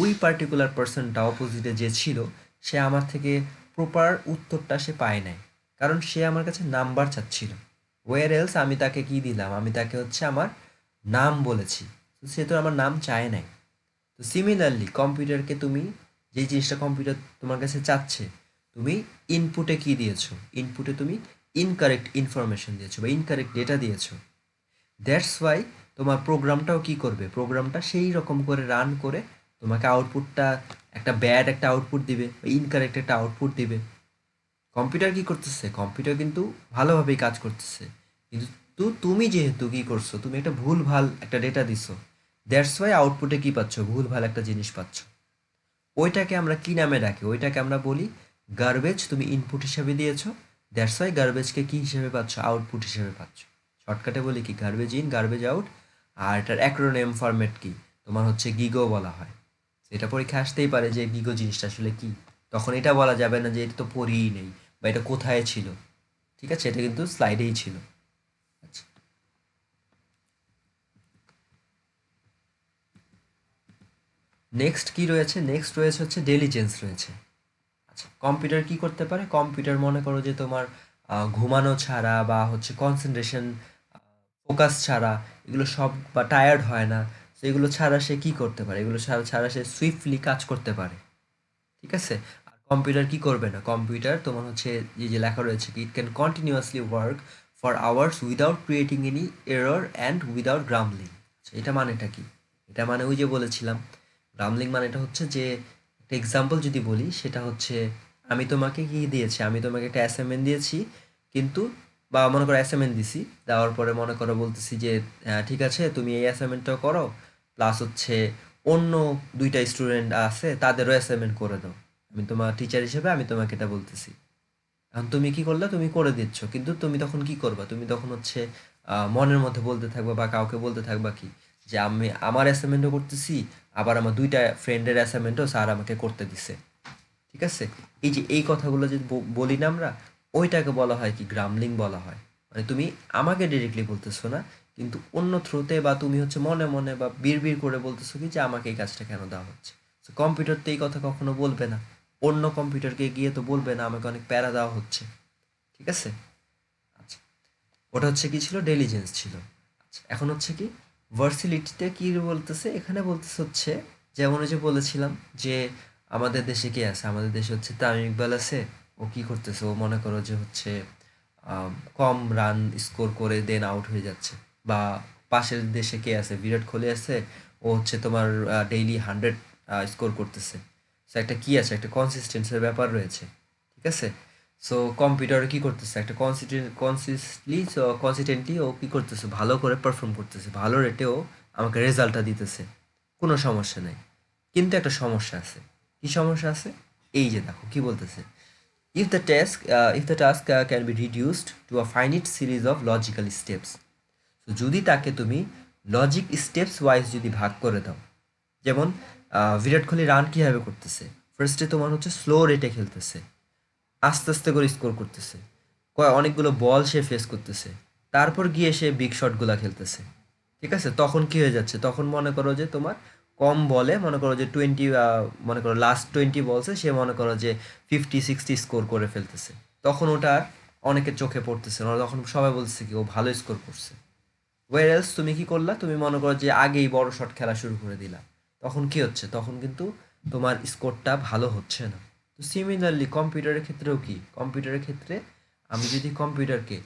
ওই পার্টিকুলার পার্সনটা অপোজিটে যে ছিল সে আমার থেকে প্রপার উত্তরটা সে পায় নাই, কারণ সে আমার কাছে নাম্বার চাচ্ছিল। ওয়ার এলস আমি তাকে কি দিলাম, আমি তাকে হচ্ছে আমার নাম বলেছি, তো সে তো আমার নাম চায় নাই। তো সিমিলারলি কম্পিউটারকে তুমি যেই জিনিসটা কম্পিউটার তোমার কাছে চাচ্ছে, তুমি ইনপুটে কি দিয়েছো, ইনপুটে তুমি ইনকারেক্ট ইনফরমেশন দিয়েছো বা ইনকারেক্ট ডেটা দিয়েছো। দ্যাটস ওয়াই তোমার প্রোগ্রামটাও কি করবে, প্রোগ্রামটা সেই রকম করে রান করে তোমাকে আউটপুটটা একটা ব্যাড একটা আউটপুট দিবে বা ইনকারেক্ট একটা আউটপুট দিবে। কম্পিউটার কি করতেছে, কম্পিউটার কিন্তু ভালোভাবেই কাজ করতেছে, কিন্তু তুমি যেহেতু কি করছো, তুমি একটা ভুল ভাল একটা ডেটা দিছো, দ্যাটস ওয়াই আউটপুটে কি পাচ্ছ, ভুল ভাল একটা জিনিস পাচ্ছ। ওইটাকে আমরা কি নামে ডাকি, ওইটাকে আমরা বলি গার্বেজ। তুমি ইনপুট হিসেবে দিয়েছো, দ্যাটস ওয়াই গার্বেজকে কি হিসেবে পাচ্ছ, আউটপুট হিসেবে পাচ্ছ। শর্টকাটে বলি কি গার্বেজ ইন গার্বেজ আউট। আর এটার অ্যাক্রোনেম ফরম্যাট কি, তোমার হচ্ছে গিগো বলা হয়। এটা পরীক্ষা আসতেই পারে যে গিগো জিনিসটা আসলে কি, তখন এটা বলা যাবে না যে এটা তো পড়িই নেই বা এটা কোথায় ছিল। ঠিক আছে, এটা কিন্তু স্লাইডেই ছিল। আচ্ছা, নেক্সট কি রয়েছে, নেক্সট রয়েছে হচ্ছে ডেলিজেন্স রয়েছে। আচ্ছা, কম্পিউটার কি করতে পারে? কম্পিউটার মনে করো যে তোমার ঘুমানো ছাড়া বা হচ্ছে কনসেন্ট্রেশন, ফোকাস ছাড়া, এগুলো সব, বা টায়ার্ড হয় না, তো এগুলো ছাড়া সে কি করতে পারে? এগুলো ছাড়া ছাড়া সে সুইফটলি কাজ করতে পারে। ঠিক আছে? আর কম্পিউটার কি করবে না? কম্পিউটার তোমার হচ্ছে এই যে লেখা রয়েছে কি, it can continuously work for hours without creating any error and without grumbling. এটা মানেটা কি? এটা মানে ওই যে বলেছিলাম, গ্রাম্বলিং মানেটা হচ্ছে যে, একটা এক্সাম্পল যদি বলি সেটা হচ্ছে, আমি তোমাকে কি দিয়েছি, আমি তোমাকে একটা অ্যাসাইনমেন্ট দিয়েছি, কিন্তু বা মনে করো অ্যাসাইনমেন্ট দিছি, দেওয়ার পরে মনে করো বলতেছি যে ঠিক আছে তুমি এই অ্যাসাইনমেন্টটাও করো, প্লাস হচ্ছে অন্য দুইটা স্টুডেন্ট আছে তাদেরও অ্যাসাইনমেন্ট করে দাও। আমি তোমার টিচার হিসেবে আমি তোমাকে এটা বলতেছি। এখন তুমি কি করলে, তুমি করে দিচ্ছ, কিন্তু তুমি তখন কি করবা? তুমি তখন হচ্ছে মনের মধ্যে বলতে থাকবা বা কাউকে বলতে থাকবা কি, যে আমি আমার অ্যাসাইনমেন্টও করতেছি, আবার আমার দুইটা ফ্রেন্ডের অ্যাসাইনমেন্টও স্যার আমাকে করতে দিছে। ঠিক আছে? এই যে এই কথাগুলো যদি বলি না আমরা, ওইটাকে বলা হয় কি, গ্রামলিং বলা হয়। মানে তুমি আমাকে ডিরেক্টলি বলতেছো না, কিন্তু অন্য থ্রুতে, বা তুমি হচ্ছে মনে মনে বা বিড়বিড় করে বলতেছো কি যে আমাকে এই কাজটা কেন দেওয়া হচ্ছে। তো কম্পিউটার তো এই কথা কখনো বলবে না, অন্য কম্পিউটারকে গিয়ে তো বলবে না আমাকে অনেক প্যারা দেওয়া হচ্ছে। ঠিক আছে? আচ্ছা, ওটা হচ্ছে কি ছিল, ডেলিজেন্স ছিল। আচ্ছা, এখন হচ্ছে কি ভার্সিলিটিতে কি বলতেছে, এখানে বলতেছে হচ্ছে, যেমন ওই যে বলেছিলাম যে আমাদের দেশে কে আছে, আমাদের দেশে হচ্ছে তামিম ইকবাল আছে। ও কি করতেছে, ও মনে করো যে হচ্ছে কম রান স্কোর করে দেন আউট হয়ে যাচ্ছে। বা পাশের দেশে কে আছে, বিরাট কোহলি আছে, ও হচ্ছে তোমার ডেইলি 100 স্কোর করতেছে। সো একটা কি আছে, একটা কনসিস্টেন্সির ব্যাপার রয়েছে। ঠিক আছে? সো কম্পিউটার কি করতেছে, একটা কনসিস্টেন্টলি ও কি করতেছে, ভালো করে পারফর্ম করতেছে, ভালো রেটেও আমাকে রেজাল্টটা দিতেছে, কোনো সমস্যা নেই। কিন্তু একটা সমস্যা আছে। কি সমস্যা আছে? এই যে দেখো কি বলতেছে, if the task can be reduced to a finite series of logical steps. তো যদি তাকে তুমি লজিক স্টেপস ওয়াইজ যদি ভাগ করে দাও, যেমন বিরাট কোহলি রান কীভাবে করতেছে, ফার্স্টে তোমার হচ্ছে স্লো রেটে খেলতেছে, আস্তে আস্তে করে স্কোর করতেছে, অনেকগুলো বল সে ফেস করতেছে, তারপর গিয়ে সে বিগ শটগুলা খেলতেছে। ঠিক আছে? তখন কি হয়ে যাচ্ছে, তখন মনে করো যে তোমার কম বলে, মনে করো যে 20, মনে করো লাস্ট 20 বলসে সে মনে করো যে 50-60 স্কোর করে ফেলতেছে। তখন ওটা আর অনেকের চোখে পড়তেছে না, তখন সবাই বলছে কি ও ভালো স্কোর করছে। ওয়ারেলস তুমি কি করলা, তুমি মনে করো যে আগেই বড় শট খেলা শুরু করে দিলা, তখন কি হচ্ছে, তখন কিন্তু তোমার স্কোরটা ভালো হচ্ছে না। তো সিমিলারলি কম্পিউটারের ক্ষেত্রেও কি, কম্পিউটারের ক্ষেত্রে আমি যদি কম্পিউটারকে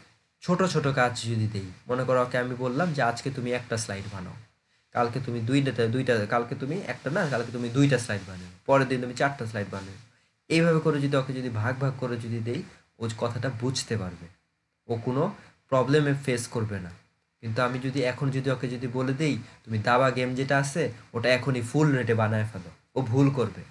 ছোট ছোট কাজ যদি দেই, মনে করো ওকে আমি বললাম যে আজকে তুমি একটা স্লাইড বানাও, কালকে তুমি দুইটা, কালকে তুমি একটা না, কালকে তুমি দুইটা স্লাইড বানাও, পরের দিন তুমি চারটা স্লাইড বানাও। এইভাবে করে যদি ওকে যদি ভাগ ভাগ করে যদি দেই, ও কথাটা বুঝতে পারবে, ও কোনো প্রবলেমে ফেস করবে না। কিন্তু আমি যদি এখন যদি ওকে যদি বলে দেই তুমি দাবা গেম যেটা আছে ওটা এখনই ফুল রেটে বানায় ফেলো, ও ভুল করবে।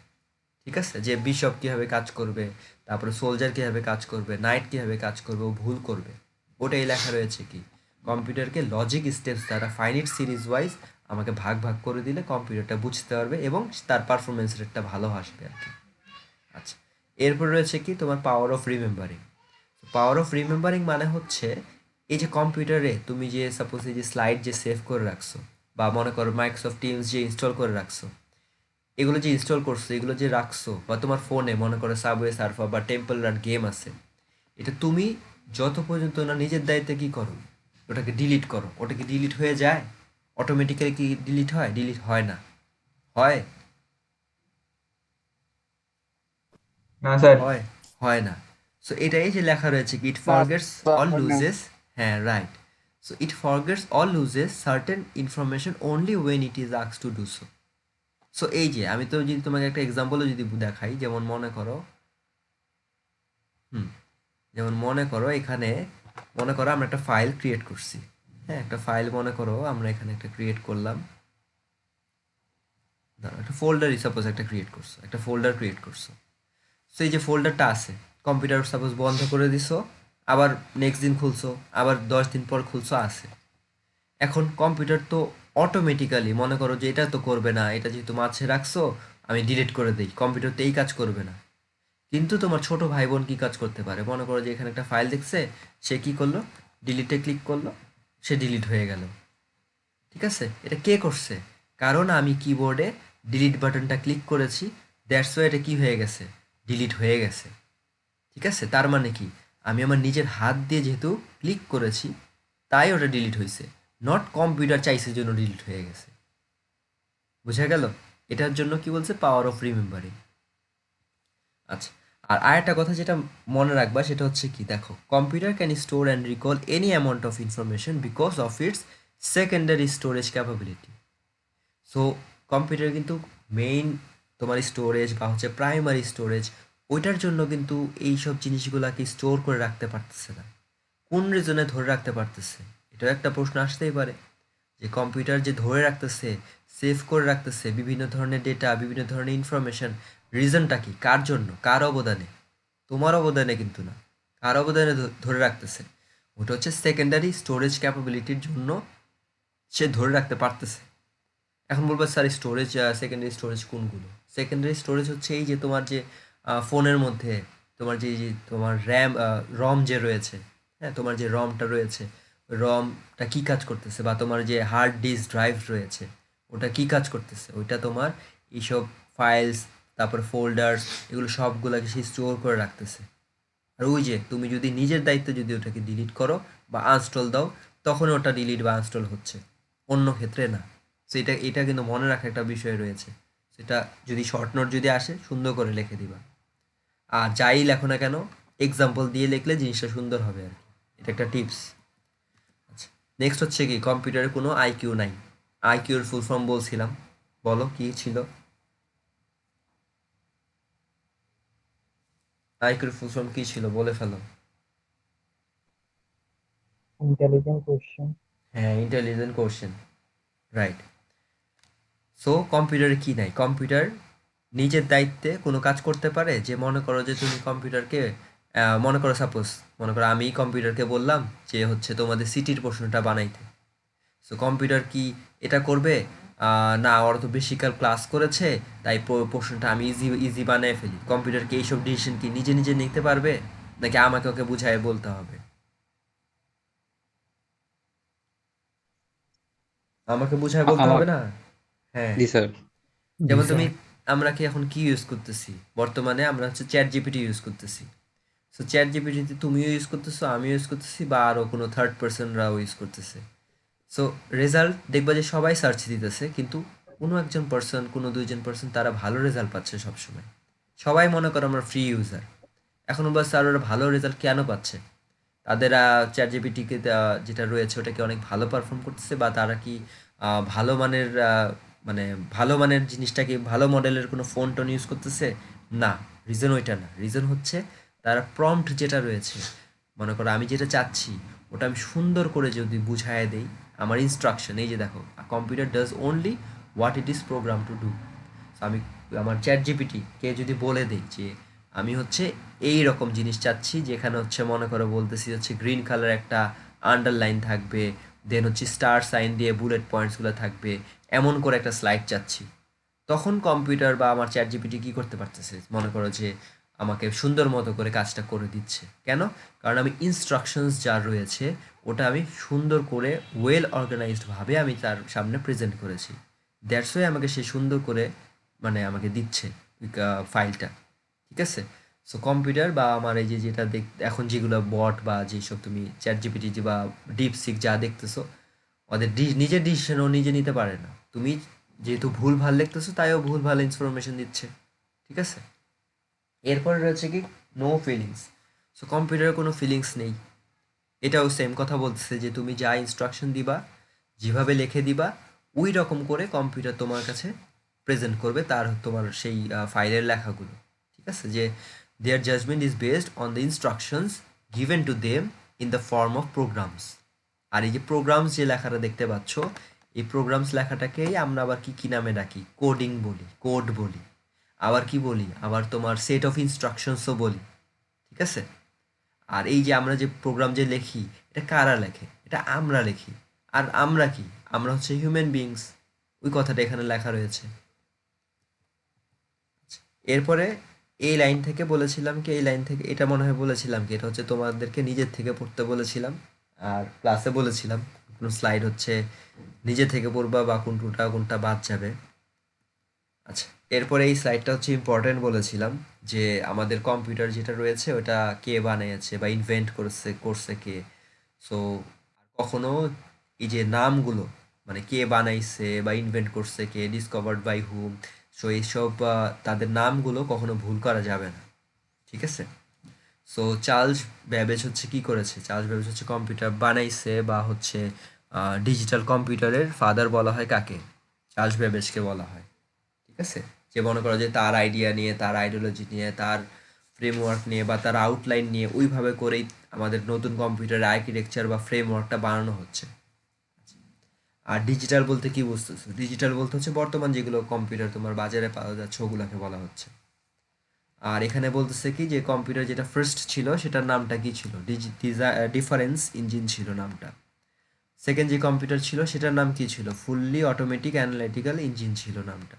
ঠিক আছে? যে বিশপ কীভাবে কাজ করবে, তারপরে সোলজার কীভাবে কাজ করবে, নাইট কীভাবে কাজ করবে, ও ভুল করবে। ওটাই লেখা রয়েছে কি, কম্পিউটারকে লজিক স্টেপস দ্বারা ফাইনিট সিরিজ ওয়াইজ আমাকে ভাগ ভাগ করে দিলে কম্পিউটারটা বুঝতে পারবে এবং তার পারফরমেন্স রেটটা ভালো আসবে আর কি। আচ্ছা, এরপর রয়েছে কি তোমার power of remembering. Power of remembering মানে হচ্ছে, এই যে কম্পিউটারে তুমি যে সাপোজ এই যে স্লাইড যে সেভ করে রাখছো, বা মনে করো মাইক্রোসফট টিমস যে ইনস্টল করে রাখছো, এগুলো যে ইনস্টল করছো, এগুলো যে রাখছো, বা তোমার ফোনে মনে করো সাবওয়ে সার্ফার বা টেম্পল রান গেম আছে, এটা তুমি যত পর্যন্ত না নিজের দায়িত্বে কি করো, ওটাকে ডিলিট করো, ওটা কি ডিলিট হয়ে যায়? অটোমেটিক্যালি কি ডিলিট হয়? ডিলিট হয় না। হয়? না স্যার। হয়? হয় না। সো এটাই যে লেখা রয়েছে কি, ইট ফরগেটস অল লুজেস। হ্যাঁ, right. So it forgets all loses certain information only when it is asked to do so. So এই যে আমি তো যদি তোমাকে একটা এক্সাম্পলও যদি দেখাই, যেমন মনে করো, হুম, যেমন মনে করো এখানে, মনে করো আমরা একটা ফাইল ক্রিয়েট করছি। হ্যাঁ, একটা ফাইল মনে করো আমরা এখানে একটা ক্রিয়েট করলাম, একটা ফোল্ডারই সাপোজ একটা ক্রিয়েট করছো, একটা ফোল্ডার ক্রিয়েট করছো। সো এই যে ফোল্ডারটা আছে, কম্পিউটার সাপোজ বন্ধ করে দিছো, আবার নেক্সট দিন খুলছো, আবার 10 দিন পর খুলছো, আছে। এখন কম্পিউটার তো অটোমেটিক্যালি মনে করো যে এটা তো করবে না, এটা যেহেতু মাঝে রাখছো আমি ডিলিট করে দিই, কম্পিউটার তো এই কাজ করবে না। কিন্তু তোমার ছোট ভাই বোন কি কাজ করতে পারে, মনে করো যে এখানে একটা ফাইল দেখছে, সে কি করলো, ডিলিটে ক্লিক করলো, সে ডিলিট হয়ে গেল। ঠিক আছে? এটা কে করছে? কারণ আমি কিবোর্ডে ডিলিট বাটনটা ক্লিক করেছি, দ্যাটস ওয়াই এটা কি হয়ে গেছে, ডিলিট হয়ে গেছে। ঠিক আছে, তার মানে কি আমি আমার নিজের হাত দিয়ে যেহেতু ক্লিক করেছি তাই ওটা ডিলিট হয়েছে, নট কম্পিউটার চাইছে জন্য ডিলিট হয়ে গেছে। বুঝা গেল? এটার জন্য কি বলছে, পাওয়ার অফ রিমেম্বারিং। আচ্ছা, আর আরেকটা কথা যেটা মনে রাখবা সেটা হচ্ছে কি, দেখো, computer can store and recall any amount of information because of its secondary storage capability. So computer কিন্তু মেইন তোমার স্টোরেজ বা হচ্ছে প্রাইমারি স্টোরেজ, ওইটার জন্য কিন্তু এইসব জিনিসগুলাকে স্টোর করে রাখতে পারতেছে না। কোন রিজনে ধরে রাখতে পারতেছে, এটাও একটা প্রশ্ন আসতেই পারে, যে কম্পিউটার যে ধরে রাখতেছে, সেভ করে রাখতেছে বিভিন্ন ধরনের ডেটা, বিভিন্ন ধরনের ইনফরমেশন, রিজনটা কি, কার জন্য, কার অবদানে? তোমার অবদানে কিন্তু না, কার অবদানে ধরে রাখতেছে? ওটা হচ্ছে সেকেন্ডারি স্টোরেজ ক্যাপাবিলিটির জন্য সে ধরে রাখতে পারতেছে। এখন বলবো স্যার স্টোরেজ, সেকেন্ডারি স্টোরেজ কোনগুলো? সেকেন্ডারি স্টোরেজ হচ্ছে এই যে তোমার যে ফোনের মধ্যে তোমার যে তোমার রম যে রয়েছে, হ্যাঁ, তোমার যে রমটা রয়েছে, রমটা কি কাজ করতেছে, বা তোমার যে হার্ড ডিস্ক ড্রাইভ রয়েছে ওটা কি কাজ করতেছে, ওইটা তোমার এইসব ফাইলস, তারপর ফোল্ডার্স, এগুলো সবগুলোকে সে স্টোর করে রাখতেছে। আর ওই যে তুমি যদি নিজের দায়িত্বে যদি ওটাকে ডিলিট করো বা আনস্টল দাও, তখন ওটা ডিলিট বা আনস্টল হচ্ছে, অন্য ক্ষেত্রে না। সো এটা কিন্তু মনে রাখা একটা বিষয় রয়েছে। সেটা যদি শর্ট নোট যদি আসে সুন্দর করে লিখে দিবা, আর যাই লেখো না কেন এক্সাম্পল দিয়ে লিখলে জিনিসটা সুন্দর হবে আর কি। এটা একটা টিপস। আচ্ছা, নেক্সট হচ্ছে কি, কম্পিউটারে কোনো আইকিউ নাই। আইকিউর ফুল ফর্ম বলছিলাম, বলো কি ছিল? আইকিউর ফুল ফর্ম কি ছিল, বলে ফেলো। Intelligent question. হ্যাঁ, ইন্টেলিজেন্ট কোশ্চেন, রাইট। সো কম্পিউটারে কি নাই, কম্পিউটার নিজের দায়িত্বে কোনো কাজ করতে পারে। যে মনে করো যে তুমি কম্পিউটারকে, মনে করো সাপোজ, মনে করো আমি কম্পিউটারকে বললাম যে হচ্ছে তোমাদের সিটির প্রশ্নটা বানাইতে। সো কম্পিউটার কি এটা করবে? না, ওরা তো বেশিকাল ক্লাস করেছে তাই প্রশ্নটা আমি ইজি ইজি বানিয়ে ফেলি। কম্পিউটার কি এইসব ডিসিশন কি নিজে নিজে নিতে পারবে, নাকি আমাকে ওকে বুঝায় বলতে হবে? আমাকে বুঝায় বলতে আমার হবে না? হ্যাঁ। জি স্যার। জি যেমন তুমি, স্যার। আমরা কি এখন কি ইউজ করতেছি বর্তমানে, আমরা হচ্ছে চ্যাট জিপিটি ইউজ করতেছি। সো চ্যাট জিপিটিতে তুমিও ইউজ করতেছো, আমিও ইউজ করতেছি, বা আরও কোনো থার্ড পার্সনরাও ইউজ করতেছে। সো রেজাল্ট দেখবা যে সবাই সার্চ দিতেছে, কিন্তু কোনো একজন পার্সন, কোনো দুইজন পার্সন তারা ভালো রেজাল্ট পাচ্ছে সবসময়। সবাই মনে করো আমরা ফ্রি ইউজার। এখন বা স্যার ওরা ভালো রেজাল্ট কেন পাচ্ছে? তাদের চ্যাট জিপিটিকে যেটা রয়েছে ওটা কি অনেক ভালো পারফর্ম করতেছে, বা তারা কি ভালো মানের মানে ভালো মানের জিনিসটা কি, ভালো মডেলের কোনো ফোন টোন ইউজ করতেছে? না, রিজন ওইটা না। রিজন হচ্ছে তারা প্রম্পট যেটা রয়েছে, মনে করো আমি যেটা চাচ্ছি ওটা আমি সুন্দর করে যদি বুঝায় দেই, আমার ইনস্ট্রাকশন, এই যে দেখো, computer does only what it is program to do. আমি আমার চ্যাট জিপিটি কে যদি বলে দিই যে আমি হচ্ছে এই রকম জিনিস চাচ্ছি, যেখানে হচ্ছে মনে করো বলতেছি হচ্ছে গ্রিন কালার একটা আন্ডারলাইন থাকবে, দেন হচ্ছে স্টার সাইন দিয়ে বুলেট পয়েন্টসগুলো থাকবে, এমন করে একটা স্লাইড চাচ্ছি, তখন কম্পিউটার বা আমার চ্যাট জিপিটি কী করতে পারতেছে, মনে করো যে আমাকে সুন্দর মতো করে কাজটা করে দিচ্ছে। কেন? কারণ আমি ইনস্ট্রাকশনস যা রয়েছে ওটা আমি সুন্দর করে ওয়েল অর্গানাইজডভাবে আমি তার সামনে প্রেজেন্ট করেছি। দ্যাটস ওয়াই আমাকে সে সুন্দর করে মানে আমাকে দিচ্ছে ফাইলটা। ঠিক আছে? সো কম্পিউটার বা আমার এই যে যেটা এখন যেগুলো বট বা যেসব তুমি চ্যাট জিপিটি বা ডিপসিক যা দেখতেছো, ওদের নিজের ডিসিশন ও নিজে নিতে পারে না। তুমি যেহেতু ভুল ভাল লিখতেছো তাইও ভুল ভাল ইনফরমেশন দিচ্ছে। ঠিক আছে? এরপরে রয়েছে কি, নো ফিলিংস। সো কম্পিউটারে কোনো ফিলিংস নেই। এটাও সেম কথা বলতেছে যে তুমি যা ইনস্ট্রাকশন দিবা, যেভাবে লিখে দিবা, ওই রকম করে কম্পিউটার তোমার কাছে প্রেজেন্ট করবে তার তোমার সেই ফাইলের লেখাগুলো। ঠিক আছে? যে their judgement is based on the instructions given to them in the form of programs. আর এই যে প্রোগ্রামস যে লেখাটা দেখতে পাচ্ছ, এই প্রোগ্রামস লেখাটাকেই আমরা আবার কি কি নামে ডাকি? কোডিং বলি, কোড বলি, আবার কি বলি, আবার তোমার সেট অফ ইনস্ট্রাকশনসও বলি। ঠিক আছে? আর এই যে আমরা যে প্রোগ্রাম যে লিখি, এটা কারা লেখে? এটা আমরা লিখি। আর আমরা কি? আমরা হচ্ছে হিউম্যান বিইংস। ওই কথাটা এখানে লেখা রয়েছে। এরপরে এই লাইন থেকে বলেছিলাম কি, এই লাইন থেকে এটা মনে হয় বলেছিলাম কি, এটা হচ্ছে তোমাদেরকে নিজের থেকে পড়তে বলেছিলাম। আর ক্লাসে বলেছিলাম কোনো স্লাইড হচ্ছে নিজে থেকে পড়বা বা কোনটা কোনটা বাদ যাবে। আচ্ছা, এরপরে এই স্লাইডটা হচ্ছে ইম্পর্টেন্ট বলেছিলাম যে আমাদের কম্পিউটার যেটা রয়েছে ওটা কে বানিয়েছে বা ইনভেন্ট করছে কে। সো কখনো এই যে নামগুলো মানে কে বানাইছে বা ইনভেন্ট করছে কে, ডিসকভার্ড বাই হুম, সো এইসব তাদের নামগুলো কখনো ভুল করা যাবে না, ঠিক আছে? সো চার্লস ব্যাবেজ হচ্ছে কি করেছে, চার্লস ব্যাবেজ হচ্ছে কম্পিউটার বানাইছে বা হচ্ছে ডিজিটাল কম্পিউটারের ফাদার বলা হয় কাকে? চার্লস ব্যাবেজকে বলা হয়, ঠিক আছে? যে মনে করো যে তার আইডিয়া নিয়ে, তার আইডিওলজি নিয়ে, তার ফ্রেমওয়ার্ক নিয়ে বা তার আউটলাইন নিয়ে ওইভাবে করেই আমাদের নতুন কম্পিউটার আর্কিটেকচার বা ফ্রেমওয়ার্কটা বানানো হচ্ছে। আর ডিজিটাল বলতে কি বুঝতেছো? ডিজিটাল বলতে হচ্ছে বর্তমান যেগুলো কম্পিউটার তোমার বাজারে পাওয়া যাচ্ছে ওগুলোকে বলা হচ্ছে। আর এখানে বলতেছে কি যে কম্পিউটার যেটা ফার্স্ট ছিল সেটার নামটা কি ছিল? ডিফারেন্স ইঞ্জিন ছিল নামটা। সেকেন্ড যে কম্পিউটার ছিল সেটার নাম কি ছিল? ফুললি অটোমেটিক অ্যানালিটিক্যাল ইঞ্জিন ছিল নামটা।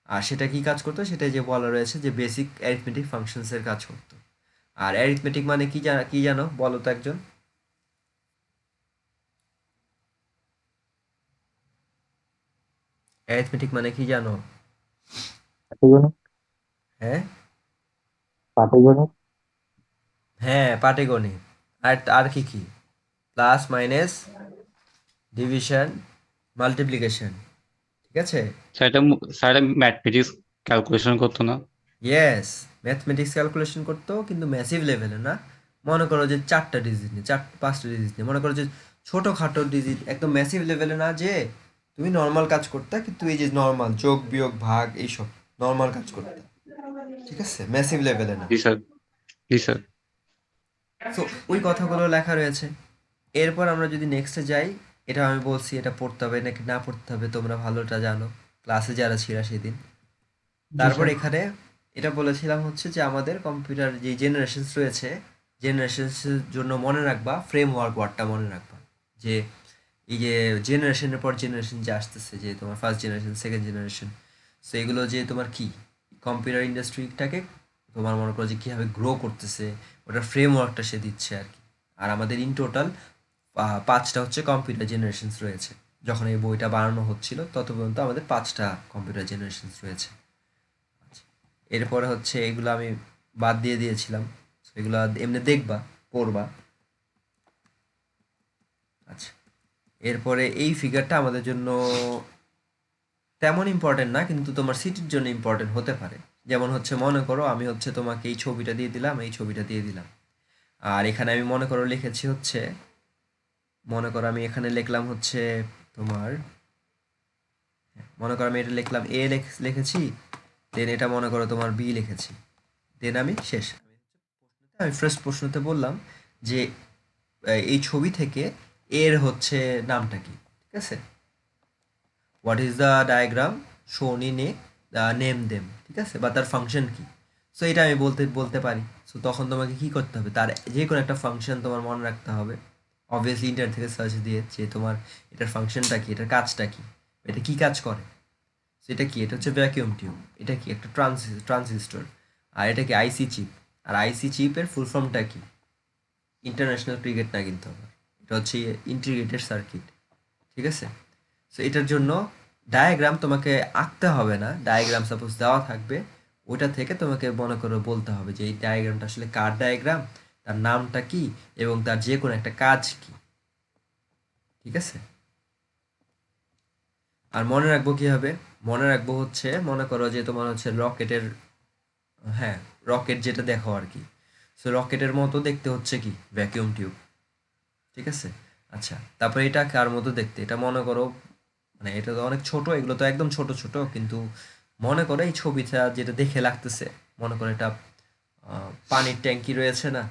আর সেটা কি কাজ করতো? সেটা যে বলা রয়েছে যে বেসিক অ্যারিথমেটিক ফাংশনসের কাজ করতো। আর অ্যারিথমেটিক মানে কি জানো বলো তো একজন? অ্যারিথমেটিক মানে কি জানো? পাটিগণিত হ্যাঁ, পাটিগণিত হ্যাঁ পাটিগণিত। আর আর কি কি? প্লাস মাইনাস, ডিভিশন, মাল্টিপ্লিকেশন, ঠিক আছে? স্যার ম্যাথমেটিক্স ক্যালকুলেশন করতো না? ইয়েস, ম্যাথমেটিক্স ক্যালকুলেশন করতেও কিন্তু ম্যাসিভ লেভেলে না। মনে করো যে 4টা ডিজিট নিয়ে, 5টা ডিজিট নিয়ে, মনে করো যে ছোটোখাটো ডিজিট, একদম ম্যাসিভ লেভেলে না যে তুমি নর্মাল কাজ করতে, কিন্তু এই যে নর্মাল যোগ বিয়োগ ভাগ এইসব নর্মাল কাজ করতে, ঠিক আছে? ম্যাসিভ লেভেলে না। জি স্যার, জি স্যার। তো ওই কথাগুলো লেখা রয়েছে। এরপর আমরা যদি নেক্সটে যাই, এটা আমি বলছি এটা পড়তে হবে নাকি না পড়তে হবে তোমরা ভালোটা জানো, ক্লাসে যারা ছিল সেদিন। জি তারপর স্যার। এখানে এটা বলেছিলাম হচ্ছে যে আমাদের কম্পিউটার যে জেনারেশনস রয়েছে, জেনারেশনসের জন্য মনে রাখবা ফ্রেমওয়ার্ক ওয়ার্ডটা মনে রাখবা। যে এই যে জেনারেশনের পর জেনারেশন যে আসতেছে, যে তোমার first generation, second generation, so এগুলো যে তোমার কি কম্পিউটার ইন্ডাস্ট্রিটাকে তোমার মনে করো যে কীভাবে গ্রো করতেছে ওটার ফ্রেমওয়ার্কটা সে দিচ্ছে আর কি। আর আমাদের ইন টোটাল 5টা হচ্ছে কম্পিউটার জেনারেশনস রয়েছে। যখন এই বইটা বানানো হচ্ছিল তত পর্যন্ত আমাদের 5টা কম্পিউটার জেনারেশনস রয়েছে। এরপরে হচ্ছে এগুলো আমি বাদ দিয়ে দিয়েছিলাম, তো এগুলো এমনি দেখবা, পড়বা। আচ্ছা, এরপরে এই ফিগারটা আমাদের জন্য তেমন ইম্পর্টেন্ট না, কিন্তু তোমার সিটির জন্য ইম্পর্টেন্ট হতে পারে। যেমন হচ্ছে মনে করো আমি হচ্ছে তোমাকে এই ছবিটা দিয়ে দিলাম, এই ছবিটা দিয়ে দিলাম। আর এখানে আমি মনে করো লিখেছি হচ্ছে, মনে করো আমি এখানে লিখলাম হচ্ছে তোমার, মনে করো আমি এটা লিখলাম এ লিখেছি, দেন এটা মনে করো তোমার বি লিখেছি, দেন আমি শেষ। আমি ফার্স্ট প্রশ্নতে বললাম যে এই ছবি থেকে এর হচ্ছে নামটা কি, ঠিক আছে? হোয়াট ইজ দ্য ডায়াগ্রাম শোন ইন এ নেম দেম, ঠিক আছে? বা তার ফাংশন কি? সো এটা আমি বলতে পারি। সো তখন তোমাকে কি করতে হবে? তার যে কোনো একটা ফাংশন তোমার মনে রাখতে হবে, অবভিয়াসলি ইন্টারনেট থেকে সার্চ দিয়ে, যে তোমার এটার ফাংশনটা কি, এটার কাজটা কি, এটা কি কাজ করে। সো এটা কি? এটা হচ্ছে ভ্যাকিউম টিউব। এটা কি? একটা ট্রানজিস্টর। আর এটা কি? আইসি চিপ। আর আইসি চিপের ফুল ফর্মটা কি? ইন্টারন্যাশনাল ক্রিকেট না কিন্তু আবার, এটা হচ্ছে ইন্টিগ্রেটেড সার্কিট, ঠিক আছে? সো এটার জন্য ডায়াগ্রাম তোমাকে আঁকতে হবে না, ডায়াগ্রাম সাপোজ দেওয়া থাকবে, ওটা থেকে তোমাকে মনে করো বলতে হবে যে এই ডায়াগ্রামটা আসলে কার ডায়াগ্রাম, তার নামটা কি, এবং তার যে কোনো একটা কাজ কি, ঠিক আছে? আর মনে রাখবো কিভাবে? মনে রাখবো হচ্ছে মনে করো যে তোমার হচ্ছে রকেটের, হ্যাঁ রকেট যেটা দেখো আর কি, সো রকেটের মতো দেখতে হচ্ছে কি? ভ্যাকিউম টিউব, ঠিক আছে? আচ্ছা, তারপরে এটা কার মতো দেখতে? এটা মনে করো মানে এটা তো অনেক ছোট, এগুলো তো একদম ছোট ছোট, কিন্তু মনে করো এই ছবিটা যেটা দেখে লাগতেছে, মনে করো এটা পানির ট্যাঙ্কি রয়েছে না,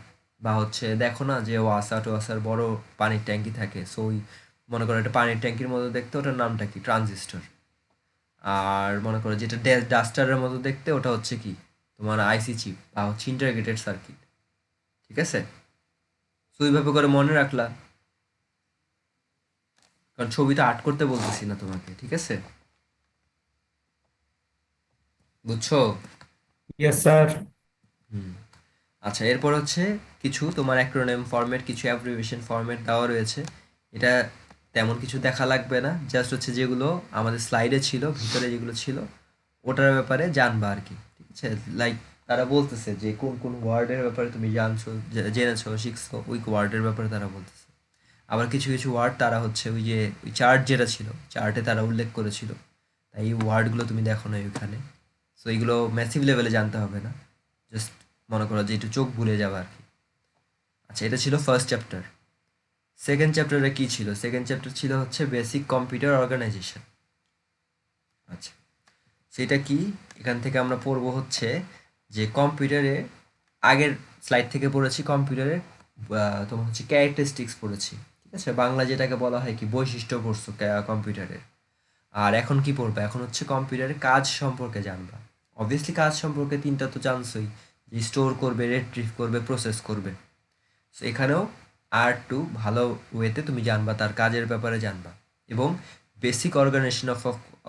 বা হচ্ছে দেখো না যে ওয়াসা টোয়াসার বড় পানির ট্যাঙ্কি থাকে, সো ওই মনে করো এটা পানির ট্যাঙ্কির মতো দেখতে, ওটার নামটা কি? ট্রানজিস্টর। আর মনে করো যেটা ডাস্টারের মতো দেখতে, ওটা হচ্ছে কি? তোমার আইসি চিপ বা হচ্ছে ইন্টারগ্রেটেড সার্কিট, ঠিক আছে? সো ওইভাবে করে মনে রাখলা, কারণ ছবিটা আর্ট করতে বলতেছি না তোমাকে, ঠিক আছে? বুঝছো? Yes sir. হুম। আচ্ছা, এরপর হচ্ছে কিছু তোমার অ্যাক্রোনিম ফরম্যাট, কিছু অ্যাব্রিভিয়েশন ফরম্যাট দেওয়া রয়েছে। এটা তেমন কিছু দেখা লাগবে না, জাস্ট হচ্ছে যেগুলো আমাদের স্লাইডে ছিল, ভিতরে যেগুলো ছিল ওটার ব্যাপারে জানবা আর কি, ঠিক আছে? লাইক তারা বলতেছে যে কোন কোন ওয়ার্ডের ব্যাপারে তুমি জানছো, জেনেছো, শিখছো, ওই ওয়ার্ডের ব্যাপারে তারা বলতেছে। আবার কিছু কিছু ওয়ার্ড তারা হচ্ছে ওই যে ওই চার্ট যেটা ছিল, চার্টে তারা উল্লেখ করেছিল, তাই এই ওয়ার্ডগুলো তুমি দেখো না ওইখানে। সো এইগুলো ম্যাসিভ লেভেলে জানতে হবে না, জাস্ট মনে করো যে একটু চোখ ভুলে যাবে আর কি। আচ্ছা, এটা ছিল ফার্স্ট চ্যাপ্টার। সেকেন্ড চ্যাপ্টারে কি ছিল? সেকেন্ড চ্যাপ্টার ছিল হচ্ছে বেসিক কম্পিউটার অর্গানাইজেশন। আচ্ছা, সেটা কি? এখান থেকে আমরা পড়বো হচ্ছে যে কম্পিউটারে, আগের স্লাইড থেকে পড়েছি কম্পিউটারের তোমার হচ্ছে ক্যারেক্টারিস্টিক্স পড়েছি, ঠিক আছে? বাংলা যেটাকে বলা হয় কি, বৈশিষ্ট্য পড়ছো কম্পিউটারের। আর এখন কি পড়বে? এখন হচ্ছে কম্পিউটারের কাজ সম্পর্কে জানবা। অবভিয়াসলি কাজ সম্পর্কে তিনটা তো জানছোই, যে স্টোর করবে, রিট্রিভ করবে, প্রসেস করবে। সো এখানেও আর একটু ভালো ওয়েতে তুমি জানবা, তার কাজের ব্যাপারে জানবা, এবং basic organisation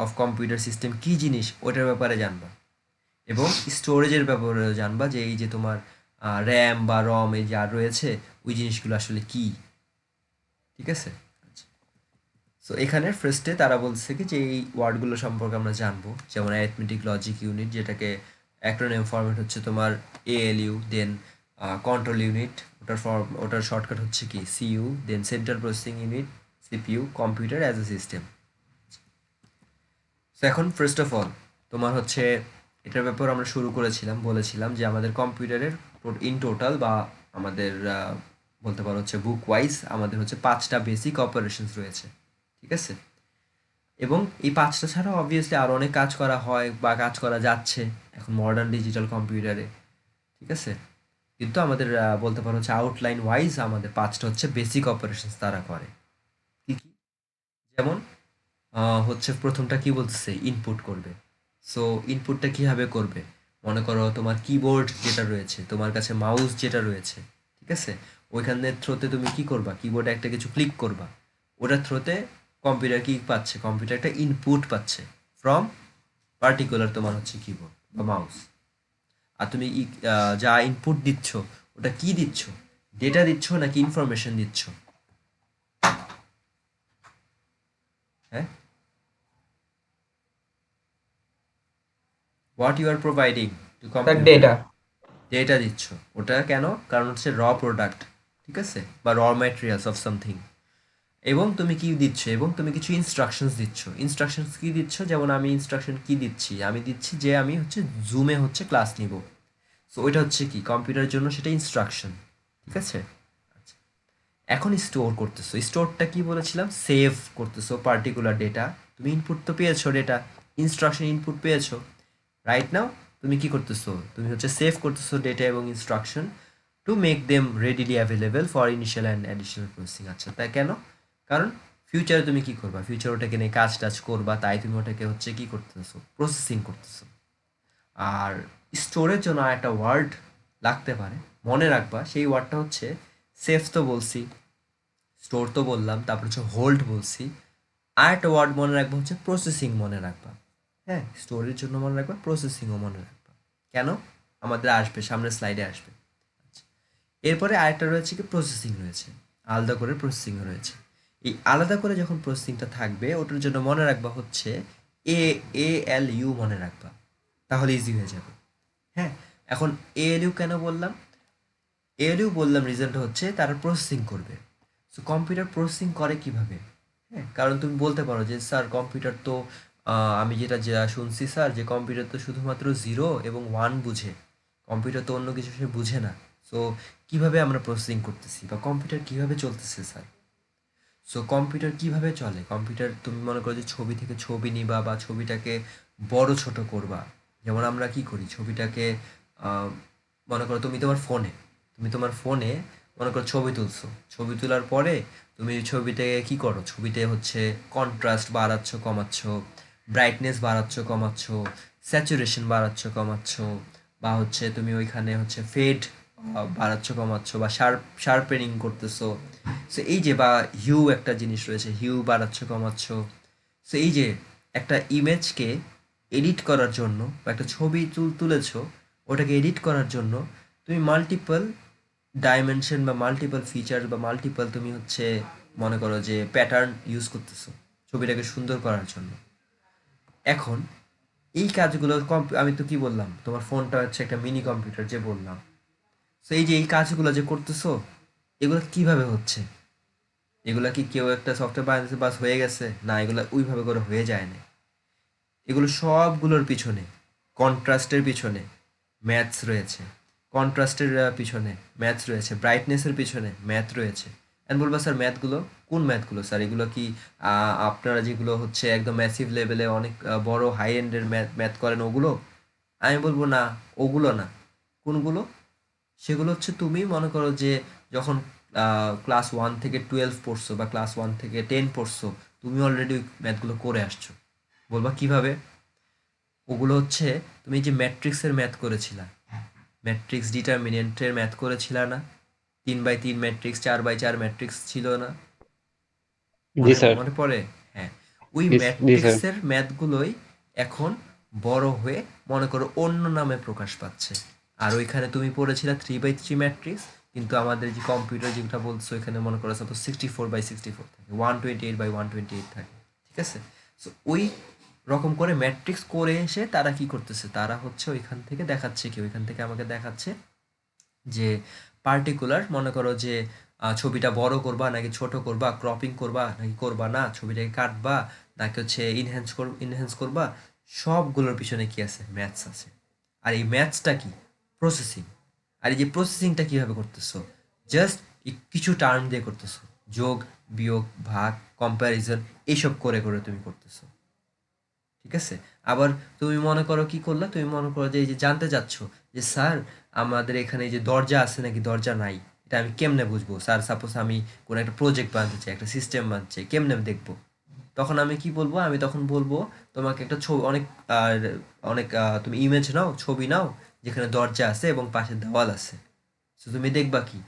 of computer system কী জিনিস ওটার ব্যাপারে জানবা, এবং স্টোরেজের ব্যাপারে জানবা, যে এই যে তোমার র্যাম বা রম এই যা রয়েছে ওই জিনিসগুলো আসলে কি, ঠিক আছে? আচ্ছা, সো এখানে ফার্স্টে তারা বলছে কি যে এই ওয়ার্ডগুলো সম্পর্কে আমরা জানবো, যেমন অ্যারিথমেটিক লজিক ইউনিট, যেটাকে অ্যাক্রোনিম ফরম্যাট হচ্ছে তোমার এএলইউ, দেন কন্ট্রোল ইউনিট, ওটার শর্টকাট হচ্ছে কি CU, then central processing unit, CPU, computer as a system. So এখন ফার্স্ট অফ অল তোমার হচ্ছে এটার ব্যাপারে আমরা শুরু করেছিলাম, বলেছিলাম যে আমাদের কম্পিউটারের ইন টোটাল বা আমাদের বলতে পারো হচ্ছে বুক ওয়াইজ আমাদের হচ্ছে 5টা বেসিক অপারেশনস রয়েছে, ঠিক আছে? এবং এই 5টা ছাড়াও অবভিয়াসলি আরও অনেক কাজ করা হয় বা কাজ করা যাচ্ছে এখন মডার্ন ডিজিটাল কম্পিউটারে, ঠিক আছে? কিন্তু আমাদের বলতে পারো হচ্ছে আউটলাইন ওয়াইজ আমাদের 5টা হচ্ছে বেসিক অপারেশনস তারা করে। কি কি? যেমন হচ্ছে প্রথমটা কি বলতেছে, ইনপুট করবে। সো ইনপুটটা কিভাবে করবে? মনে করো তোমার কিবোর্ড যেটা রয়েছে, তোমার কাছে মাউস যেটা রয়েছে, ঠিক আছে? ওইখানের থ্রোতে তুমি কি করবা? কিবোর্ডে একটা কিছু ক্লিক করবা, ওটার থ্রোতে কম্পিউটার কি পাচ্ছে? কম্পিউটার একটা ইনপুট পাচ্ছে ফ্রম পার্টিকুলার তোমার হচ্ছে কিবোর্ড বা মাউস। আর তুমি যা ইনপুট দিচ্ছ ওটা কি দিচ্ছ? ডেটা দিচ্ছ নাকি ইনফরমেশন দিচ্ছ? হ্যাঁ, what you are providing to sir computer? Data. Data দিচ্ছ। ওটা কেন? কারণ হচ্ছে র প্রোডাক্ট, ঠিক আছে, বা র ম্যাটেরিয়ালস অফ সামথিং। এবং তুমি কি দিচ্ছ? এবং তুমি কিছু ইনস্ট্রাকশনস দিচ্ছ। ইনস্ট্রাকশনস কি দিচ্ছ? যেমন আমি ইনস্ট্রাকশন কি দিচ্ছি? আমি দিচ্ছি যে আমি হচ্ছে জুমে হচ্ছে ক্লাস নিব। সো ওইটা হচ্ছে কি কম্পিউটারের জন্য সেটা ইনস্ট্রাকশন, ঠিক আছে? আচ্ছা, এখন স্টোর করতেছো। স্টোরটা কি বলেছিলাম? সেভ করতেছো পার্টিকুলার ডেটা। তুমি ইনপুট তো পেয়েছো, ডেটা ইনস্ট্রাকশন ইনপুট পেয়েছো, রাইট নাও তুমি কি করতেছো? তুমি হচ্ছে সেভ করতেছো ডেটা এবং instruction to make them readily available for initial and additional processing. আচ্ছা, তাই কেন? কারণ ফিউচারে তুমি কি করবা? ফিউচার ওটাকে নিয়ে কাজ টাজ করবা, তাই তুমি ওটাকে হচ্ছে কি করতেছো? প্রসেসিং করতেছো। আর স্টোরের জন্য একটা ওয়ার্ড লাগতে পারে, মনে রাখবা সেই ওয়ার্ডটা হচ্ছে সেভ তো বলছি, স্টোর তো বললাম, তারপর হচ্ছে হোল্ড বলছি, আর একটা ওয়ার্ড মনে রাখবা হচ্ছে প্রসেসিং মনে রাখবা। হ্যাঁ, স্টোরের জন্য মনে রাখবা, প্রসেসিংও মনে রাখবা। কেন? আমাদের আসবে, সামনের স্লাইডে আসবে। আচ্ছা, এরপরে আরেকটা রয়েছে কি প্রসেসিং রয়েছে, আলাদা করে প্রসেসিং রয়েছে। এই আলাদা করে যখন প্রসেসিংটা থাকবে ওটার জন্য মনে রাখবা হচ্ছে এ এ এল ইউ মনে রাখবা, তাহলে ইজি হয়ে যাবে। হ্যাঁ, এখন এ এল ইউ কেন বললাম? এ এল ইউ বললাম রিজনটা হচ্ছে তারা প্রসেসিং করবে। সো কম্পিউটার প্রসেসিং করে কিভাবে? হ্যাঁ, কারণ তুমি বলতে পারো যে স্যার কম্পিউটার তো আমি যেটা যা শুনছি স্যার, যে কম্পিউটার তো শুধুমাত্র 0 এবং 1 বুঝে, কম্পিউটার তো অন্য কিছু সে বুঝে না। সো কিভাবে আমরা প্রসেসিং করতেছি বা কম্পিউটার কিভাবে চলতেছে স্যার? সো কম্পিউটার কিভাবে চলে? কম্পিউটার তুমি মনে করো যে ছবি থেকে ছবি নিবা বা ছবিটাকে বড় ছোট করবা। যেমন আমরা কি করি, ছবিটাকে আহ, মনে করো তুমি তোমার ফোনে মনে করো ছবি তুলছো, ছবি তোলার পরে তুমি ছবিতে কি করো? ছবিতে হচ্ছে কন্ট্রাস্ট বাড়াচ্ছ কমাচ্ছ, ব্রাইটনেস বাড়াচ্ছ কমাচ্ছ, স্যাচুরেশন বাড়াচ্ছ কমাচ্ছ, বা হচ্ছে তুমি ওইখানে হচ্ছে ফেড বাড়াচ্ছ কমাচ্ছ, বা শার্পেনিং করতেছো। সো এই যে, বা হিউ একটা জিনিস রয়েছে, হিউ বাড়াচ্ছ কমাচ্ছ। সো এই যে একটা ইমেজকে এডিট করার জন্য বা একটা ছবি তুলেছো, ওটাকে এডিট করার জন্য তুমি মাল্টিপল ডাইমেনশন বা মাল্টিপল ফিচার বা মাল্টিপল তুমি হচ্ছে মনে করো যে প্যাটার্ন ইউজ করতেছো ছবিটাকে সুন্দর করার জন্য। এখন এই কাজগুলো আমি তো কি বললাম, তোমার ফোনটা হচ্ছে একটা মিনি কম্পিউটার যে বললাম। তো এই যে এই কাজগুলো যে করতেছো, এগুলো কিভাবে হচ্ছে? এগুলা কি কেউ একটা সফটওয়্যার বানাইছে বাস হয়ে গেছে? না, এগুলা ওইভাবে করে হয়ে যায় না। এগুলো সবগুলোর পিছনে, কন্ট্রাস্টের পিছনে ম্যাথস রয়েছে, কন্ট্রাস্টের পিছনে ম্যাথস রয়েছে, ব্রাইটনেসের পিছনে ম্যাথ রয়েছে। আমি বলবো স্যার ম্যাথগুলো কোন ম্যাথগুলো স্যার? এগুলো কি আপনারা যেগুলো হচ্ছে একদম ম্যাসিভ লেভেলে অনেক বড় হাই এন্ডের ম্যাথ ম্যাথ করেন ওগুলো? আমি বলবো না, ওগুলো না। কোনগুলো? সেগুলো হচ্ছে তুমি মনে করো যে যখন ক্লাস 1 থেকে 12 পড়ছো বা ক্লাস 1 থেকে 10 পড়ছো, তুমি অলরেডি ওই ম্যাথগুলো করে আসছো। বলবা কিভাবে? ওগুলো হচ্ছে তুমি যে ম্যাট্রিক্সের ম্যাথ করেছিলা, ম্যাট্রিক্স ডিটারমিনেন্টের ম্যাথ করেছিলা না? 3x3 ম্যাট্রিক্স, 4x4 ম্যাট্রিক্স ছিল না? জি মনে স্যার। মনে পড়ে? হ্যাঁ, ওই জি স্যার। ম্যাট্রিক্সের ম্যাথগুলোই এখন বড় হয়ে মনে করো অন্য নামে প্রকাশ পাচ্ছে। আর ওইখানে তুমি পড়েছিলে 3x3 ম্যাট্রিক্স, কিন্তু আমাদের যে কম্পিউটার যেটা বলছো এখানে মনে করো সাপোজ 64x64 থাকে, 128x128 থাকে। ঠিক আছে? সো ওই রকম করে ম্যাট্রিক্স করে এসে তারা কি করতেছে, তারা হচ্ছে ওইখান থেকে দেখাচ্ছে কি, ওইখান থেকে আমাকে দেখাচ্ছে যে পার্টিকুলার মনে করো যে ছবিটা বড় করবা নাকি ছোট করবা, ক্রপিং করবা নাকি করবা না, ছবিটাকে কাটবা নাকি হচ্ছে ইনহ্যান্স করবা, সবগুলোর পিছনে কি আছে? ম্যাথস আছে। আর এই ম্যাথসটা কি? প্রসেসিং। আর এই যে প্রসেসিংটা কিভাবে করতেছো? জাস্ট কিছু টার্ম দিয়ে করতেছো, যোগ, বিয়োগ, ভাগ, কম্প্যারিজন, এইসব করে করে তুমি করতেছো। ঠিক আছে? আবার তুমি মনে করো কি করলা, তুমি মনে করো যে এই যে জানতে চাচ্ছ যে স্যার আমাদের এখানে এই যে দরজা আছে নাকি দরজা নাই, এটা আমি কেমনে বুঝবো স্যার? সাপোজ আমি কোনো একটা প্রজেক্ট বানাতে চাই, একটা সিস্টেম বানাতে চাই, কেমনে দেখবো? তখন আমি কি বলবো? আমি তখন বলবো তোমাকে একটা ছবি, অনেক আর অনেক তুমি ইমেজ নাও, ছবি নাও, যেখানে দরজা আছে এবং পাশে দেওয়াল আছে। তো তুমি দেখবা কি,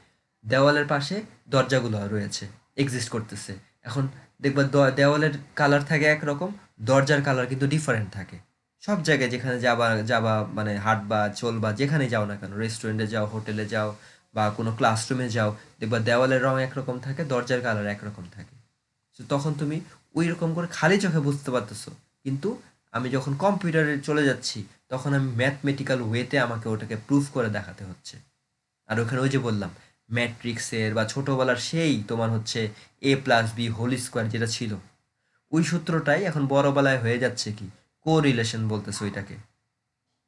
দেওয়ালের পাশে দরজাগুলো রয়েছে, এক্সিস্ট করতেছে। এখন দেখবা দেওয়ালের কালার থাকে একরকম, দরজার কালার কিন্তু ডিফারেন্ট থাকে। সব জায়গায় যেখানে যাবা যাবা মানে হাঁটবা চলবা যেখানে যাও না কেন, রেস্টুরেন্টে যাও, হোটেলে যাও বা কোনো ক্লাসরুমে যাও, দেখবা দেওয়ালের রং একরকম থাকে, দরজার কালার একরকম থাকে। তো তখন তুমি ওই রকম করে খালি চোখে বুঝতে পারতেছো, কিন্তু আমি যখন কম্পিউটারে চলে যাচ্ছি তখন আমি ম্যাথমেটিক্যাল ওয়েতে আমাকে ওটাকে প্রুফ করে দেখাতে হচ্ছে। আর ওখানে ওই যে বললাম ম্যাট্রিক্সের বা ছোটবেলার সেই তোমার হচ্ছে a+b² যেটা ছিল, ওই সূত্রটাই এখন বড়বেলায় হয়ে যাচ্ছে কি, কোরিলেশন বলতেছে ওইটাকে।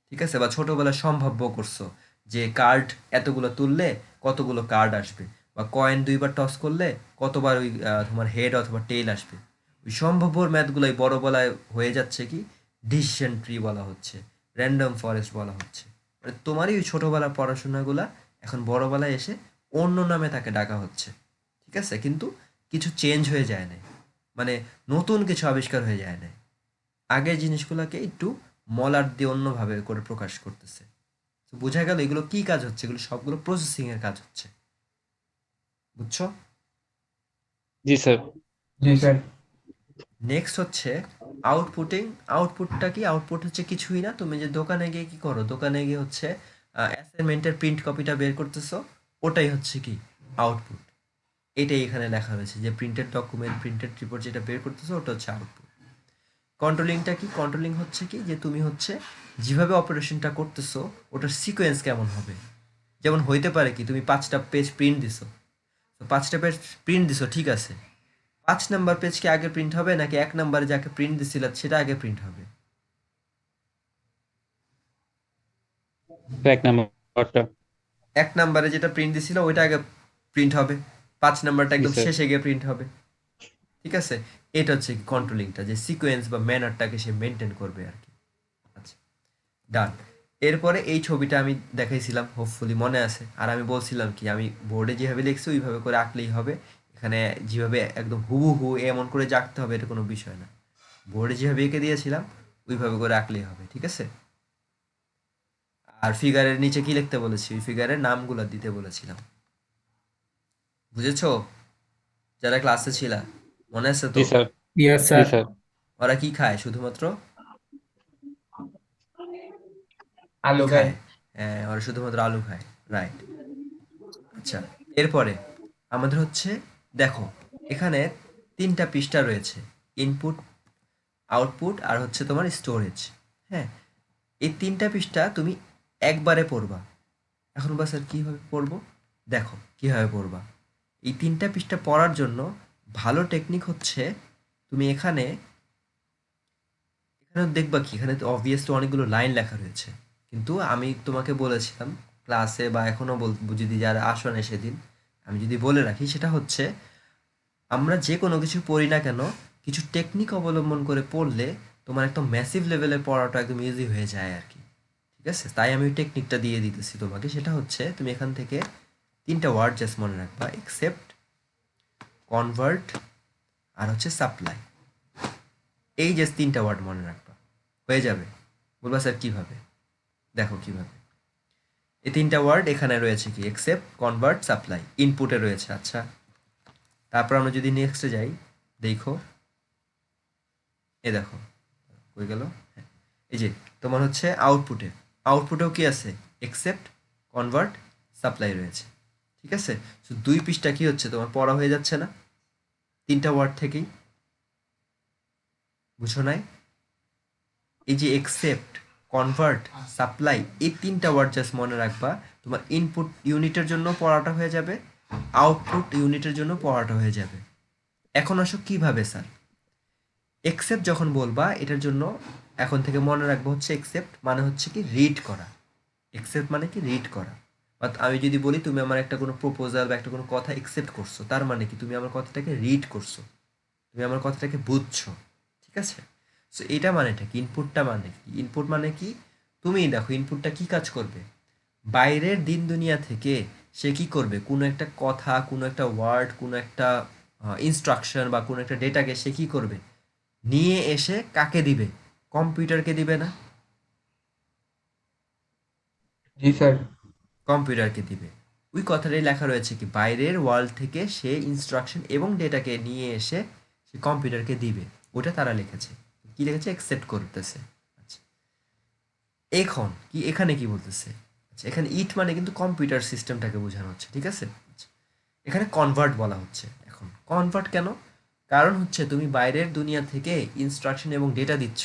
ঠিক আছে? বা ছোটবেলায় সম্ভাব্য করছো যে কার্ড এতগুলো তুললে কতগুলো কার্ড আসবে, বা কয়েন 2বার টস করলে কতবার ওই তোমার হেড অথবা টেইল আসবে। ওই সম্ভাব্যর ম্যাথগুলোই বড়বেলায় হয়ে যাচ্ছে কি, ডিসিশন ট্রি বলা হচ্ছে, র্যান্ডম ফরেস্ট বলা হচ্ছে। মানে তোমারই ওই ছোটবেলার পড়াশোনাগুলা এখন বড়বেলায় এসে অন্য নামে তাকে ডাকা হচ্ছে। ঠিক আছে? কিন্তু কিছু চেঞ্জ হয়ে যায় না, মানে নতুন কিছু আবিষ্কার হয়ে যায় না, আগের জিনিসগুলোকে একটু মলাট দিয়ে অন্যভাবে করে প্রকাশ করতেছে। তো বোঝা গেল এগুলো কি কাজ হচ্ছে? এগুলো সবগুলো প্রসেসিং এর কাজ হচ্ছে। বুঝছো? জি স্যার। जी सर। নেক্সট হচ্ছে আউটপুটিং। আউটপুটটা কি? আউটপুট হচ্ছে কিছুই না, তুমি যে দোকানে গিয়ে কি করো, দোকানে গিয়ে হচ্ছে অ্যাসাইনমেন্টের প্রিন্ট কপিটা বের করতেছো, ওটাই হচ্ছে কি আউটপুট। এটাই এখানে লেখা রয়েছে যে প্রিন্টেড ডকুমেন্ট, প্রিন্টেড রিপোর্ট যেটা বের করতেছো ওটা হচ্ছে আউটপুট। কন্ট্রোলিংটা কি? কন্ট্রোলিং হচ্ছে কি, যে তুমি হচ্ছে যেভাবে অপারেশনটা করতেছো ওটার সিকোয়েন্স কেমন হবে। যেমন হইতে পারে কি, তুমি 5টা পেজ প্রিন্ট দিছো, তো 5টা পেজ প্রিন্ট দিছো, ঠিক আছে, 5 নাম্বার পেজ কি আগে প্রিন্ট হবে নাকি 1 নাম্বারে যাকে প্রিন্ট দিছিল সেটা আগে প্রিন্ট হবে? এক নাম্বারটা। 1 নাম্বারে যেটা প্রিন্ট দিছিল ওইটা আগে প্রিন্ট হবে, 5 নাম্বারটা জি একদম স্যার। শেষে গিয়ে প্রিন্ট হবে। ঠিক আছে? এটা হচ্ছে কন্ট্রোলিংটা, যে সিকোয়েন্স বা ম্যানারটাকে সে মেনটেন করবে আর কি। আচ্ছা, ডান। এরপরে এই ছবিটা আমি দেখাইছিলাম, হোপফুলি মনে আছে। আর আমি বলছিলাম কি, আমি বোর্ডে যেভাবে লিখছি ওইভাবে করে আঁকলেই হবে। এখানে যেভাবে একদম হুবহু এমন করে যে আঁকতে হবে এটা কোনো বিষয় না। বোর্ডে যেভাবে এঁকে দিয়েছিলাম ওইভাবে করে আঁকলেই হবে। ঠিক আছে? আর ফিগারের নিচে কি লিখতে বলেছি, ওই ফিগারের নামগুলো দিতে বলেছিলাম। বুঝেছো? যারা ক্লাসে ছিলা, মনে আছে জি তো? স্যার। Yes, জি sir. স্যার। ওরা কি খায় শুধুমাত্র? কি आलू का খায়? হ্যাঁ, ওরা শুধুমাত্র আলু খায়। রাইট। আচ্ছা, এরপরে আমাদের হচ্ছে, দেখো এখানে 3টা পৃষ্ঠা রয়েছে, ইনপুট, আউটপুট আর হচ্ছে তোমার স্টোরেজ। হ্যাঁ, এই 3টা পৃষ্ঠা তুমি একবারে পড়বা। এখন বা স্যার কীভাবে পড়বো? দেখো কীভাবে পড়বা। এই 3টা পৃষ্ঠা পড়ার জন্য ভালো টেকনিক হচ্ছে তুমি এখানে এখানে দেখবা কি, এখানে তো অবভিয়াসলি অনেকগুলো লাইন লেখা রয়েছে, কিন্তু আমি তোমাকে বলেছিলাম ক্লাসে বা এখনও যদি যারা আসো না সেদিন, আমি যদি বলে রাখি সেটা হচ্ছে আমরা যে কোনো কিছু পড়ি না কেন কিছু টেকনিক অবলম্বন করে পড়লে তোমার একদম ম্যাসিভ লেভেলে পড়াটা একদম ইজি হয়ে যায় আর কি। ঠিক আছে, তাই আমি ওই টেকনিকটা দিয়ে দিতেছি তোমাকে। সেটা হচ্ছে তুমি এখান থেকে 3টা ওয়ার্ড জাস্ট মনে রাখবা, একসেপ্ট, কনভার্ট আর হচ্ছে সাপ্লাই। এই যে 3টা ওয়ার্ড মনে রাখবা, হয়ে যাবে। বলবা স্যার কীভাবে? দেখো কীভাবে। এই 3টা ওয়ার্ড এখানে রয়েছে কি, একসেপ্ট, কনভার্ট, সাপ্লাই, ইনপুটে রয়েছে। আচ্ছা, তারপর আমরা যদি নেক্সটে যাই, দেখো এ দেখো হয়ে গেল। হ্যাঁ, এই যে তোমার হচ্ছে আউটপুটেও কি আছে, একসেপ্ট, কনভার্ট, সাপ্লাই রয়েছে। ঠিক আছে, তো 2 পৃষ্ঠা কি হচ্ছে তোমার পড়া হয়ে যাচ্ছে না 3টা ওয়ার্ড থেকেই? বুঝো নাই? এই যে একসেপ্ট, কনভার্ট, সাপ্লাই, এই 3টা ওয়ার্ড জাস্ট মনে রাখবা। তোমার ইনপুট ইউনিটের জন্য পড়াটা হয়ে যাবে, আউটপুট ইউনিটের জন্য পড়াটা হয়ে যাবে। এখন আসো কিভাবে স্যার? একসেপ্ট যখন বলবা এটার জন্য এখন থেকে মনে রাখবো হচ্ছে একসেপ্ট মানে হচ্ছে কি রিড করা। একসেপ্ট মানে কি রিড করা। আমি যদি বলি তুমি আমার একটা কোনো প্রপোজাল বা একটা কোনো কথা একসেপ্ট করছো, তার মানে কি তুমি আমার কথাটাকে রিড করছো, তুমি আমার কথাটাকে বুঝছো। ঠিক আছে, সো এটা মানেটা কি, ইনপুটটা মানে কি? ইনপুট মানে কি, তুমি দেখো ইনপুটটা কি কাজ করবে। বাইরের দিন দুনিয়া থেকে সে কি করবে, কোনো একটা কথা, কোনো একটা ওয়ার্ড, কোনো একটা ইনস্ট্রাকশন বা কোনো একটা ডেটাকে সে কি করবে, নিয়ে এসে কাকে দিবে? কম্পিউটারকে দিবে না? जी सर। কম্পিউটারকে দিবে। ওই কথাটাই লেখা রয়েছে কি, বাইরের ওয়ার্ল্ড থেকে সে ইনস্ট্রাকশন এবং ডেটাকে নিয়ে এসে সে কম্পিউটারকে দিবে। ওটা তারা লিখেছে। কি লিখেছে? অ্যাকসেপ্ট করতেছে। আচ্ছা, এখন কি এখানে কি বলতেছে? আচ্ছা, এখানে ইট মানে কিন্তু কম্পিউটার সিস্টেমটাকে বোঝানো হচ্ছে। ঠিক আছে, আচ্ছা, এখানে কনভার্ট বলা হচ্ছে। এখন কনভার্ট কেন? কারণ হচ্ছে তুমি বাইরের দুনিয়া থেকে ইনস্ট্রাকশন এবং ডেটা দিচ্ছ।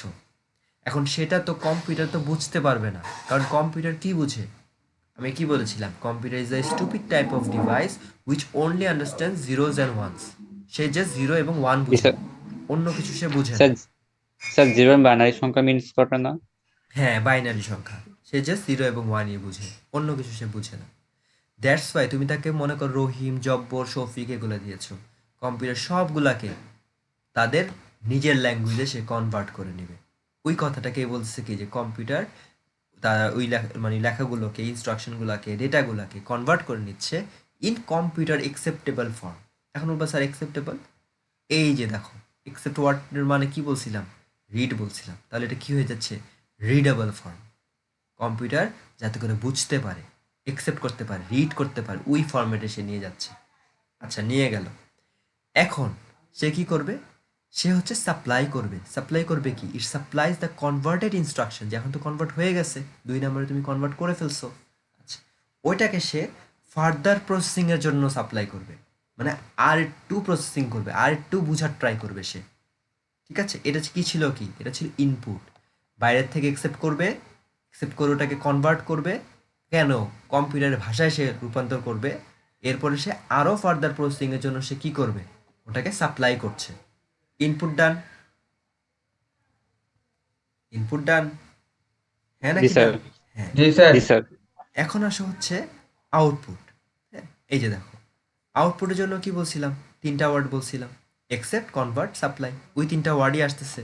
এখন সেটা তো কম্পিউটার তো বুঝতে পারবে না, কারণ কম্পিউটার কি বুঝে? আমি কি বলেছিলাম, computer is a stupid type of device which only understand zeros and ones. সে জাস্ট 0 এবং 1 জি বুঝে, স্যার। অন্য কিছু সে বুঝে না। স্যার স্যার জিরো বাইনারি সংখ্যা মিনস করে না? হ্যাঁ, বাইনারি সংখ্যা। সে জাস্ট 0 এবং 1ই বুঝে, অন্য কিছু সে বুঝে না। দ্যাটস ওয়াই তুমি তাকে মনে করো রহিম, জব্বর, শফিক এগুলো দিয়েছো। কম্পিউটার সবগুলাকে তাদের নিজের ল্যাঙ্গুয়েজে সে কনভার্ট করে নেবে। ওই কথাটাকেই বলছে কি, যে কম্পিউটার তারা ওই মানে লেখাগুলোকে, ইনস্ট্রাকশনগুলোকে, ডেটাগুলোকে কনভার্ট করে নিচ্ছে ইন কম্পিউটার একসেপ্টেবল ফর্ম। এখন বলবা স্যার একসেপ্টেবল, এই যে দেখো একসেপ্ট ওয়ার্ডের মানে কি বলছিলাম, রিড বলছিলাম, তাহলে এটা কি হয়ে যাচ্ছে, রিডেবল ফর্ম। কম্পিউটার যাতে করে বুঝতে পারে, একসেপ্ট করতে পারে, রিড করতে পারে, ওই ফরম্যাটে সে নিয়ে যাচ্ছে। আচ্ছা, নিয়ে গেল। এখন সে কি করবে? সে হচ্ছে সাপ্লাই করবে। সাপ্লাই করবে কি, ইট সাপ্লাইজ দ্য কনভার্টেড ইনস্ট্রাকশন। যে এখন তো কনভার্ট হয়ে গেছে, 2 নম্বরে তুমি কনভার্ট করে ফেলছো। আচ্ছা, ওইটাকে সে ফার্দার প্রসেসিংয়ের জন্য সাপ্লাই করবে, মানে আর একটু প্রসেসিং করবে, আর একটু বুঝার ট্রাই করবে সে। ঠিক আছে, এটা কি ছিল, কি এটা ছিল ইনপুট। বাইরের থেকে একসেপ্ট করবে, একসেপ্ট করে ওটাকে কনভার্ট করবে, কেন কম্পিউটারের ভাষায় সে রূপান্তর করবে। এরপরে সে আরও ফার্দার প্রসেসিংয়ের জন্য সে কি করবে, ওটাকে সাপ্লাই করছে। ইনপুট ডান, ইনপুট ডান, হ্যাঁ জি নাকি স্যার। ডান? হ্যাঁ। जी सर। জি স্যার। এখন আসা হচ্ছে আউটপুট। হ্যাঁ, এই যে দেখো আউটপুটের জন্য কি বলছিলাম, 3টা ওয়ার্ড বলছিলাম, একসেপ্ট, কনভার্ট, সাপ্লাই, ওই 3টা ওয়ার্ডই আসতেছে।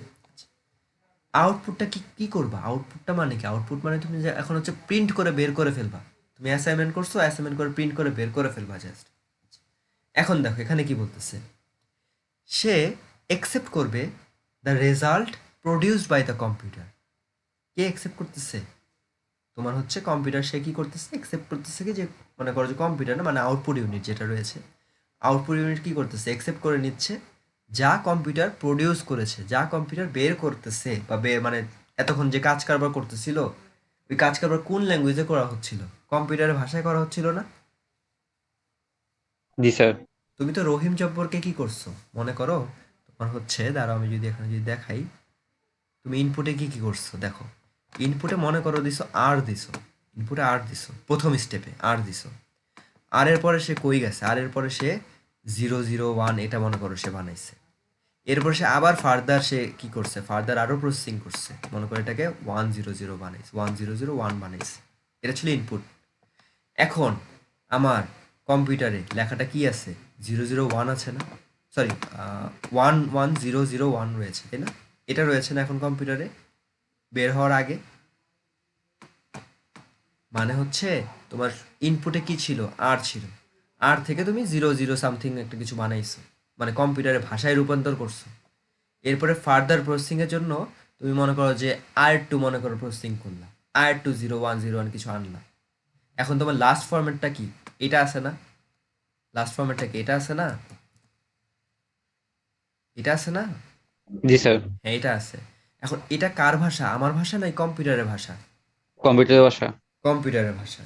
আউটপুটটা কি কি করবা? আউটপুটটা মানে কি, আউটপুট মানে তুমি যে এখন হচ্ছে প্রিন্ট করে বের করে ফেলবা। তুমি অ্যাসাইনমেন্ট করছো, অ্যাসাইনমেন্ট করে প্রিন্ট করে বের করে ফেলবা জাস্ট। এখন দেখো এখানে কি বলতেছে, সে একসেপ্ট করবে the result produced by the computer. কে একসেপ্ট করতেছে? তোমার হচ্ছে কম্পিউটার। সে কি করতেছে, একসেপ্ট করতেছে কি, যে মনে করো যে কম্পিউটার না, মানে আউটপুট ইউনিট যেটা রয়েছে, আউটপুট ইউনিট কি করতেছে, একসেপ্ট করে নিচ্ছে যা কম্পিউটার প্রডিউস করেছে, যা কম্পিউটার বের করতেছে বা মানে এতক্ষণ যে কাজ কারবার করতেছিল, ওই কাজ কারবার কোন ল্যাঙ্গুয়েজে করা হচ্ছিল, কম্পিউটারের ভাষায় করা হচ্ছিল না? জি স্যার। তুমি তো রহিম জব্বরকে কি করছো মনে করো, তোমার হচ্ছে, দাঁড়াও আমি যদি এখানে যদি দেখাই, তুমি ইনপুটে কি কি করছো দেখো। ইনপুটে মনে করো দিছো আর দিছো, ইনপুটে আর দিছো, প্রথম স্টেপে আর দিছো, আর এর পরে সে কই গেছে, আর এর পরে সে 0 0 1 এটা মনে করো সে বানাইছে। এরপর সে আবার ফার্দার সে কি করছে, ফার্দার আরো প্রসেসিং করছে, মনে করো এটাকে 1 0 0 বানাইছে, 1 0 0 1 বানাইছে। এটা ছিল ইনপুট। এখন আমার কম্পিউটারে লেখাটা কি আছে, 0 0 1 আছে না, সরি 1 1 0 0 1 রয়েছে, তাই না? এটা রয়েছে না এখন কম্পিউটারে বের হওয়ার আগে? মানে হচ্ছে তোমার ইনপুটে কি ছিল, আর ছিল, আর থেকে তুমি 0 0 সামথিং একটা কিছু বানাইছো, মানে কম্পিউটারে ভাষায় রূপান্তর করছো। এরপরে ফার্দার প্রসেসিং এর জন্য তুমি মনে করো যে আর2 মনে করো প্রসেসিং করলা, আর2 0 1 0 1 কিছু আনলা। এখন তোমার লাস্ট ফরম্যাটটা কি, এটা আছে না? লাস্ট ফরম্যাটটা কি, এটা আছে না? এটা আছে না? জি স্যার। হ্যাঁ এটা আছে। এখন এটা কার ভাষা, আমার ভাষা নাই কম্পিউটারের ভাষা? কম্পিউটারের ভাষা। কম্পিউটারের ভাষা।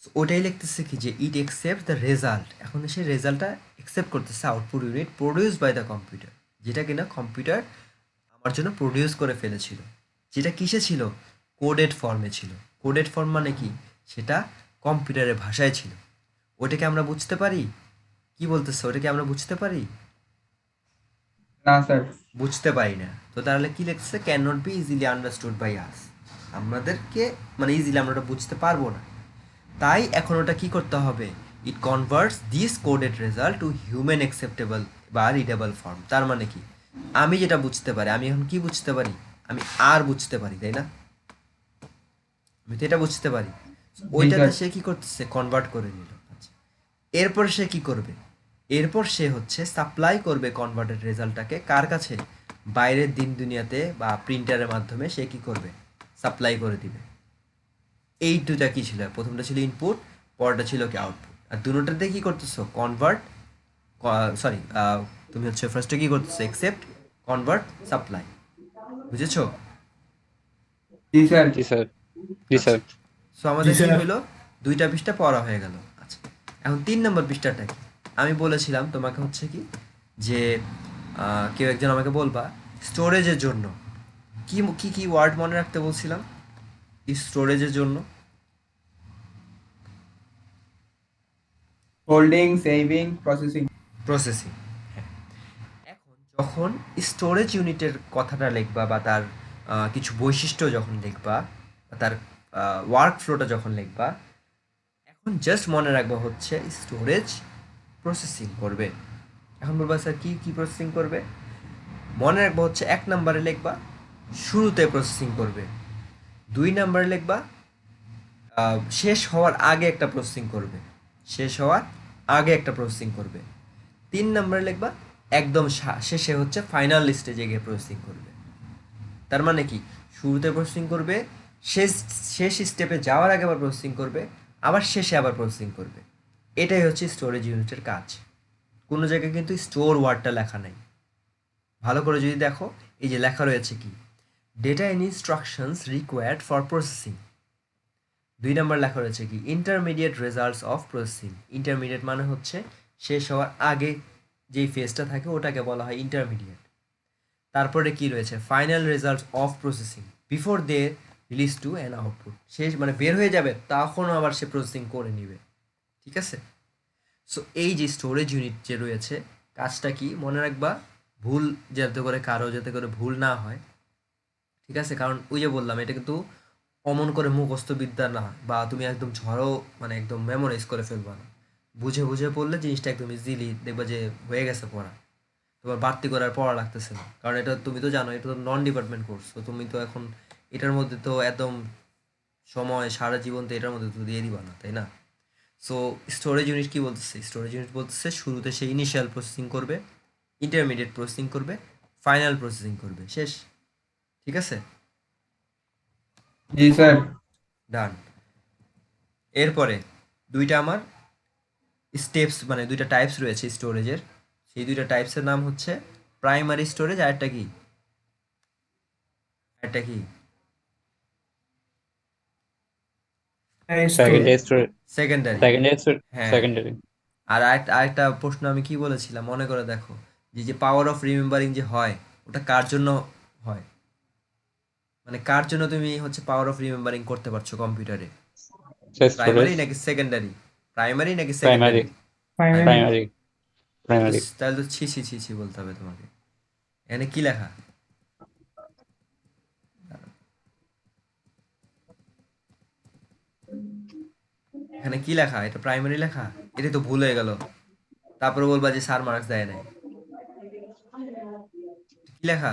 So, ওটাই লিখতেছে কি যে ইট একসেপ্ট দ্য রেজাল্ট, এখন সেই রেজাল্টটা একসেপ্ট করতেছে output unit produce by the computer, যেটা কিনা কম্পিউটার আমার জন্য প্রডিউস করে ফেলেছিল। যেটা কিসে ছিল, কোডেড ফর্মে ছিল। কোডেড ফর্ম মানে কি, সেটা কম্পিউটারের ভাষায় ছিল। ওটাকে আমরা বুঝতে পারি, কি বলতেছে, ওটাকে আমরা বুঝতে পারি? না স্যার। বুঝতে পারি না। তো তাহলে কি লিখছে, can not be easily understood by us, আমাদেরকে মানে ইজিলি আমরা ওটা বুঝতে পারবো না। তাই এখন ওটা কি করতে হবে, it converts this coded result to human acceptable বা রিডেবল ফর্ম। তার মানে কি, আমি যেটা বুঝতে পারি, আমি এখন কি বুঝতে পারি, আমি আর বুঝতে পারি, তাই না? আমি তো এটা বুঝতে পারি। ওইটাতে সে কি করতেছে, কনভার্ট করে নিল। আচ্ছা, এরপর সে কি করবে, এরপর সে হচ্ছে সাপ্লাই করবে কনভার্টেড রেজাল্টটাকে কার কাছে, বাইরের দিন দুনিয়াতে বা প্রিন্টারের মাধ্যমে সে কি করবে, সাপ্লাই করে দিবে। এই দুটা কি ছিল, প্রথমটা ছিল ইনপুট, পরেরটা ছিল কি আউটপুট। আর দুটোটাতে কি করতেছো, কনভার্ট, সরি তুমি হচ্ছে ফার্স্টে কি করতেছো, একসেপ্ট, কনভার্ট, সাপ্লাই। বুঝেছো? জি স্যার। জি স্যার। জি স্যার। সো আমাদের জি কি স্যার। হলো, দুইটা পৃষ্ঠা পড়া হয়ে গেল। আচ্ছা, এখন 3 নম্বর পৃষ্ঠাটা কি, আমি বলেছিলাম তোমাকে হচ্ছে কি যে কেউ একজন আমাকে বলবা স্টোরেজের জন্য কি কি কি ওয়ার্ড মনে রাখতে বলছিলাম স্টোরেজের জন্য। Holding, saving, processing. প্রসেসিং। এখন যখন স্টোরেজ ইউনিটের কথাটা লিখবা বা তার কিছু বৈশিষ্ট্য যখন লিখবা বা তার ওয়ার্ক ফ্লোটা যখন লিখবা, এখন জাস্ট মনে রাখবা হচ্ছে স্টোরেজ প্রসেসিং করবে। এখন বলবা স্যার কি কি প্রসেসিং করবে, মনে রাখবা হচ্ছে 1 নম্বরে লিখবা শুরুতে প্রসেসিং করবে, 2 নম্বরে লিখবা শেষ হওয়ার আগে একটা প্রসেসিং করবে, শেষ হওয়ার আগে একটা প্রসেসিং করবে, 3 নম্বরে লিখবা একদম শেষে হচ্ছে ফাইনাল স্টেজে গিয়ে প্রসেসিং করবে। তার মানে কি, শুরুতে প্রসেসিং করবে, শেষ শেষ স্টেপে যাওয়ার আগে আবার প্রসেসিং করবে, আবার শেষে আবার প্রসেসিং করবে। এটাই হচ্ছে স্টোরেজ ইউনিটের কাজ। কোনো জায়গায় কিন্তু স্টোর ওয়ার্ডটা লেখা নাই। ভালো করে যদি দেখো, এই যে লেখা রয়েছে কি, data and instructions required for processing. 2 নম্বর লেখা রয়েছে কি, intermediate results of processing. Intermediate মানে হচ্ছে শেষ হওয়ার আগে যেই ফেজটা থাকে ওটাকে বলা হয় ইন্টারমিডিয়েট। তারপরে কি রয়েছে, final results of processing before they release to an output. শেষ মানে বের হয়ে যাবে তখনও আবার সে প্রসেসিং করে নিবে। ঠিক আছে? সো এই যে স্টোরেজ ইউনিট যে রয়েছে, কাজটা কি মনে রাখবা, ভুল যাতে করে কারো যাতে করে ভুল না হয়। ঠিক আছে? কারণ ওই যে বললাম, এটা কিন্তু অমন করে মুখস্থ বিদ্যা না, বা তুমি একদম ঝড়ো মানে একদম মেমোরাইজ করে ফেলবা না। বুঝে বুঝে পড়লে জিনিসটা একদম ইজিলি দেখবা যে হয়ে গেছে পড়া, তোমার বাড়তি করে আর পড়া লাগতেছে না। কারণ এটা তুমি তো জানো, এটা তো নন ডিপার্টমেন্ট কোর্স, তো তুমি তো এখন এটার মধ্যে তো একদম সময় সারা জীবন তো এটার মধ্যে তো দিয়ে দিবা না, তাই না? সো স্টোরেজ ইউনিট কি বলতেছে, স্টোরেজ ইউনিট বলতেছে শুরুতে সে ইনিশিয়াল প্রসেসিং করবে, ইন্টারমিডিয়েট প্রসেসিং করবে, ফাইনাল প্রসেসিং করবে, শেষ। ঠিক আছে? জি স্যার। ডান। এরপরে দুইটা আমার স্টেপস মানে দুইটা টাইপস রয়েছে স্টোরেজের, সেই দুইটা টাইপসের নাম হচ্ছে প্রাইমারি স্টোরেজ, আরেকটা কি, আরেকটা কি, secondary storage. Secondary. Secondary storage. হ্যাঁ। সেকেন্ডারি। আর আরেকটা প্রশ্ন আমি কি বলেছিলাম মনে করে দেখো, যে যে পাওয়ার অফ রিমেম্বারিং যে হয়, ওটা কার জন্য হয়? মানে কার জন্য তুমি হচ্ছে পাওয়ার অফ রিমেম্বারিং করতে পারছো কম্পিউটারে? স্টোরেজ প্রাইমারি নাকি সেকেন্ডারি? প্রাইমারি নাকি primary secondary? Primary. Primary primary তাহলে তো ছি ছি ছি ছি বলতে হবে তোমাকে। এখানে কি লেখা? এখানে কি লেখা? এটা প্রাইমারি লেখা? এটা তো ভুল হয়ে গেল। তারপরে বলবা যে স্যার মার্কস দেয় নাই। কি লেখা?